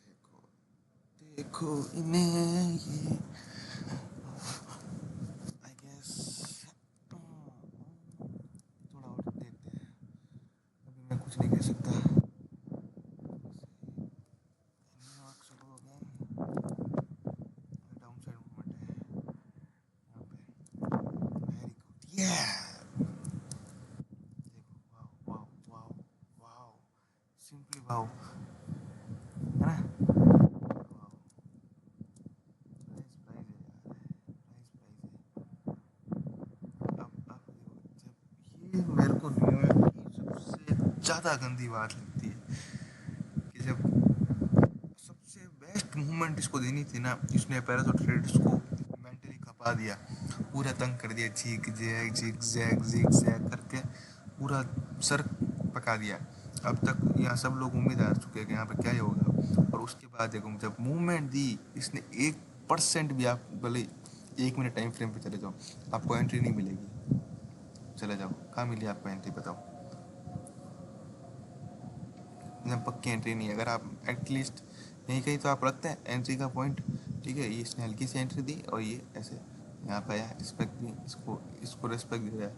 A: देखो देखो इन्हें ये, आई गेस थोड़ा और देखते हैं, अभी मैं कुछ नहीं कह सकता। शुरू हो गया, डाउन साइड मूवमेंट है यहाँ पे, वेरी गुड, ये देखो, wow wow wow wow, simply wow, है ना, वाओ। प्राइस प्राइस है यार, प्राइस प्राइस है। अब देखो, जब ये मेरे को न्यूयॉर्क की सबसे ज़्यादा गंदी बात लगती है कि जब सबसे बेस्ट मूवमेंट इसको देनी थी ना, इसने पहले तो ट्रेड्स को मेंटली खपा दिया, पूरा तंग कर दिया, झिग जैग करके पूरा सर पका दिया। अब तक यहाँ सब लोग उम्मीद आ चुके हैं कि यहाँ पे क्या ही होगा, और उसके बाद देखो जब मूवमेंट दी इसने, 1% भी, आप भले 1 मिनट टाइम फ्रेम पे चले जाओ, आपको एंट्री नहीं मिलेगी। चले जाओ, कहाँ मिली आपको एंट्री बताओ, एकदम पक्की एंट्री नहीं है। अगर आप एटलीस्ट यहीं कहीं तो आप रखते हैं एंट्री का पॉइंट, ठीक है, ये इसने हल्की सी एंट्री दी और ये ऐसे यहाँ पे आया, रिस्पेक्ट दी, इसको इसको रिस्पेक्ट दे रहा है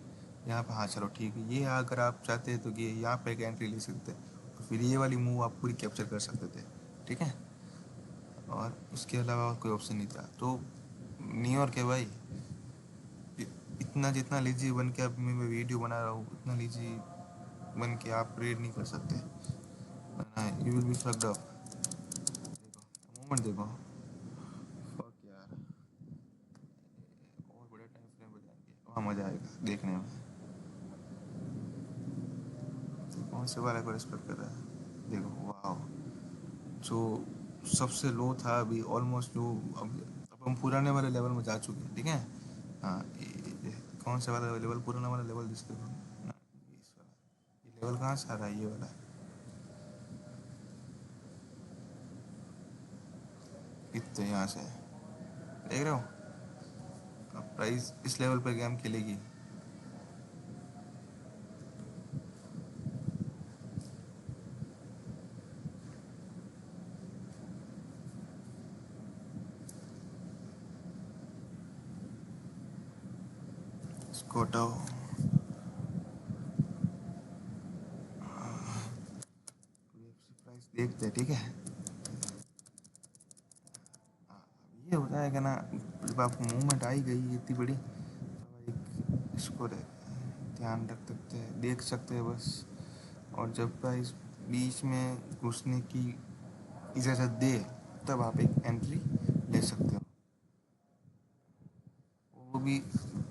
A: यहाँ पे। हाँ चलो ठीक है, ये अगर आप चाहते हैं तो ये यहाँ पे एक एंट्री ले सकते हैं, तो फिर ये वाली मूव आप पूरी कैप्चर कर सकते थे, ठीक है। और उसके अलावा और कोई ऑप्शन नहीं था। तो न्यूयॉर्क है भाई, इतना जितना लीजी बन के अब मैं वीडियो बना रहा हूँ, उतना लीजी बन के आप रेड नहीं कर सकते, वरना you will be fucked up. देखो मूवमेंट देखो, फक यार, और बड़े टाइम फ्रेम पे जाएंगे, वहाँ मज़ा आएगा देखने में। तो कौन से वाले को रिस्पेक्ट कर रहा है, देखो वाह, जो सबसे लो था अभी ऑलमोस्ट, जो अब हम पुराने वाले लेवल में जा चुके हैं, ठीक है। हाँ कौन से वाला लेवल, पुराना वाला लेवल जिसके ना, इस वाला, ये लेवल कहाँ से आ रहा है, ये वाला, इतने यहाँ से देख रहे हो। अब प्राइस इस लेवल पर गेम खेलेगी, इसको हटाओ। प्राइस देखते हैं, ठीक है। ये हो जाएगा ना, जब आपको मूवमेंट आई गई इतनी बड़ी, तो एक इसको ध्यान रख सकते हैं, देख सकते हैं बस। और जब प्राइस बीच में घुसने की इजाज़त दे, तब आप एक एंट्री ले सकते हो। वो भी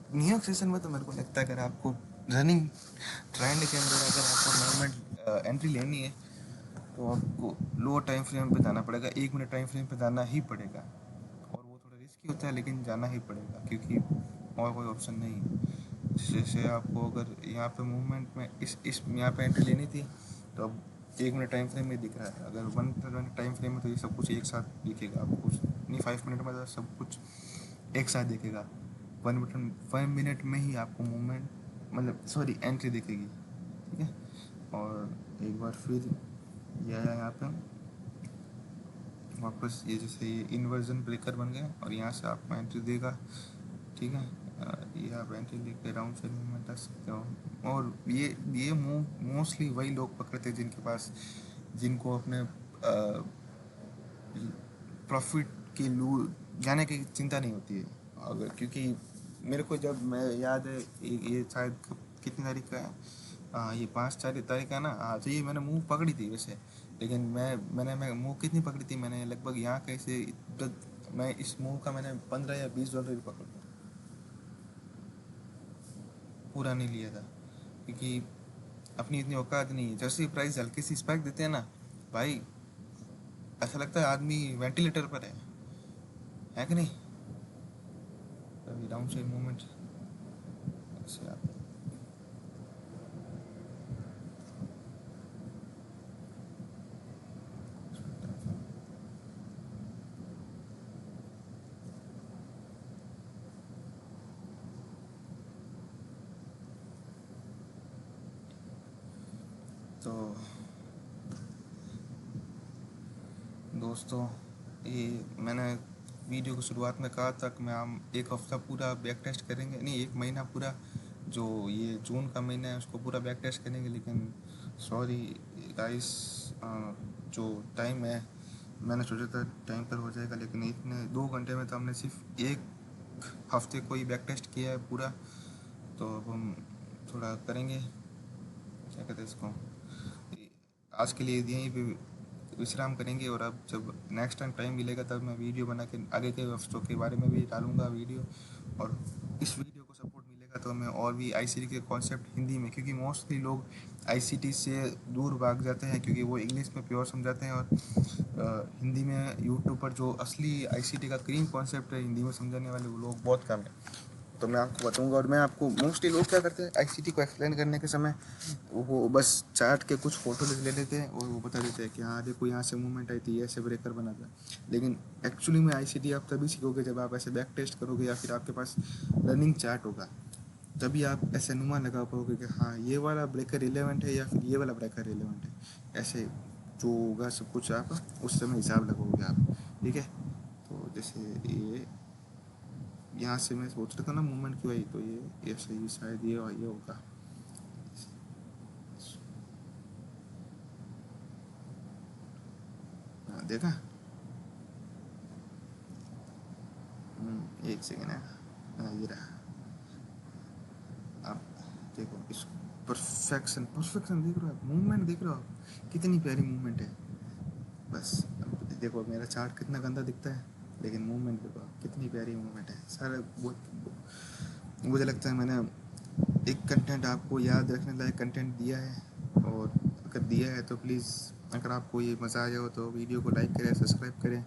A: न्यूयॉर्क सेशन में तो मेरे को लगता है अगर आपको रनिंग ट्रेंड के अंदर अगर आपको मूवमेंट एंट्री लेनी है, तो आपको लो टाइम फ्रेम पे जाना पड़ेगा, 1 मिनट टाइम फ्रेम पे जाना ही पड़ेगा। और वो थोड़ा रिस्की होता है, लेकिन जाना ही पड़ेगा, क्योंकि और कोई ऑप्शन नहीं है। जैसे आपको अगर यहाँ पे मूवमेंट में इस यहाँ पे एंट्री लेनी थी, तो अब 1 मिनट टाइम फ्रेम में दिख रहा है, अगर 1 मिनट टाइम फ्रेम में तो ये सब कुछ एक साथ दिखेगा आपको, कुछ नहीं 5 मिनट में तो सब कुछ एक साथ दिखेगा। 1 मिनट में ही आपको मूवमेंट, मतलब सॉरी एंट्री दिखेगी, ठीक है। और एक बार फिर ये आया यहाँ पे वापस, ये जैसे ये इन्वर्जन ब्रेकर बन गया और यहाँ से आपको एंट्री देगा, ठीक है। ये आप एंट्री लेके राउंड साइड मूवमेंट आ सकते हो। और ये मूव मोस्टली वही लोग पकड़ते हैं जिनके पास, जिनको अपने प्रॉफिट की लू जाने की चिंता नहीं होती है। अगर क्योंकि मेरे को जब मैं याद है, ये शायद कितनी तारीख का है, ये 5 तारीख का ना। हाँ तो ये मैंने मूव पकड़ी थी वैसे, लेकिन मैंने मूव कितनी पकड़ी थी, मैंने लगभग यहाँ कैसे, मैं इस मूव का मैंने $15 या $20 भी पकड़ लिया, पूरा नहीं लिया था, क्योंकि अपनी इतनी औकात नहीं है। जैसे ही प्राइस हल्की सी स्पाइक देते हैं ना भाई, ऐसा लगता है आदमी वेंटिलेटर पर है कि नहीं। अभी डाउन साइड मूवमेंट ऐसे आप, तो दोस्तों, ये मैंने वीडियो की शुरुआत में कहा था कि मैं हम एक हफ्ता पूरा बैक टेस्ट करेंगे, नहीं एक महीना पूरा, जो ये जून का महीना है उसको पूरा बैक टेस्ट करेंगे। लेकिन सॉरी गाइस, जो टाइम है, मैंने सोचा था टाइम पर हो जाएगा, लेकिन इतने 2 घंटे में तो हमने सिर्फ एक हफ्ते को ही बैक टेस्ट किया है पूरा। तो अब हम थोड़ा करेंगे, क्या कहते हैं इसको, आज के लिए यहीं पे विश्राम करेंगे। और अब जब नेक्स्ट टाइम मिलेगा, तब मैं वीडियो बना के आगे के हफ्तों के बारे में भी डालूंगा वीडियो। और इस वीडियो को सपोर्ट मिलेगा तो मैं और भी आईसीटी के कॉन्सेप्ट हिंदी में, क्योंकि मोस्टली लोग आईसीटी से दूर भाग जाते हैं, क्योंकि वो इंग्लिश में प्योर समझाते हैं, और हिंदी में यूट्यूब पर जो असली आईसीटी का क्रीम कॉन्सेप्ट है हिंदी में समझाने वाले वो लोग बहुत कम है। तो मैं आपको बताऊंगा। और मैं आपको, मोस्टली लोग क्या करते हैं आईसीटी को एक्सप्लेन करने के समय, वो बस चार्ट के कुछ फोटो ले लेते हैं और वो बता देते हैं कि हाँ देखो यहाँ से मूवमेंट आई थी, ऐसे ब्रेकर बना था। लेकिन एक्चुअली में आईसीटी आप तभी सीखोगे जब आप ऐसे बैक टेस्ट करोगे, या फिर आपके पास रनिंग चार्ट होगा, तभी आप ऐसे अनुमान लगा पाओगे कि हाँ ये वाला ब्रेकर रिलेवेंट है या फिर ये वाला ब्रेकर रिलेवेंट है। ऐसे जो होगा सब कुछ आप उस समय हिसाब लगाओगे आप, ठीक है। तो जैसे ये यहाँ से मैं सोच रहा था ना मूवमेंट की, वही तो ये सही शायद ये होगा। हाँ, देखा। एक सेकेंड है। हाँ, ये रहा। अब देखो इस परफेक्शन परफेक्शन देख रहे हो आप, मूवमेंट देख रहे हो आप, कितनी प्यारी मूवमेंट है। बस अब देखो मेरा चार्ट कितना गंदा दिखता है, लेकिन मूवमेंट देखो आप, कितनी प्यारी मूवमेंट है सारा। मुझे लगता है मैंने एक कंटेंट आपको याद रखने लायक कंटेंट दिया है, और अगर दिया है तो प्लीज़, अगर आपको ये मज़ा आया हो तो वीडियो को लाइक करें, सब्सक्राइब करें,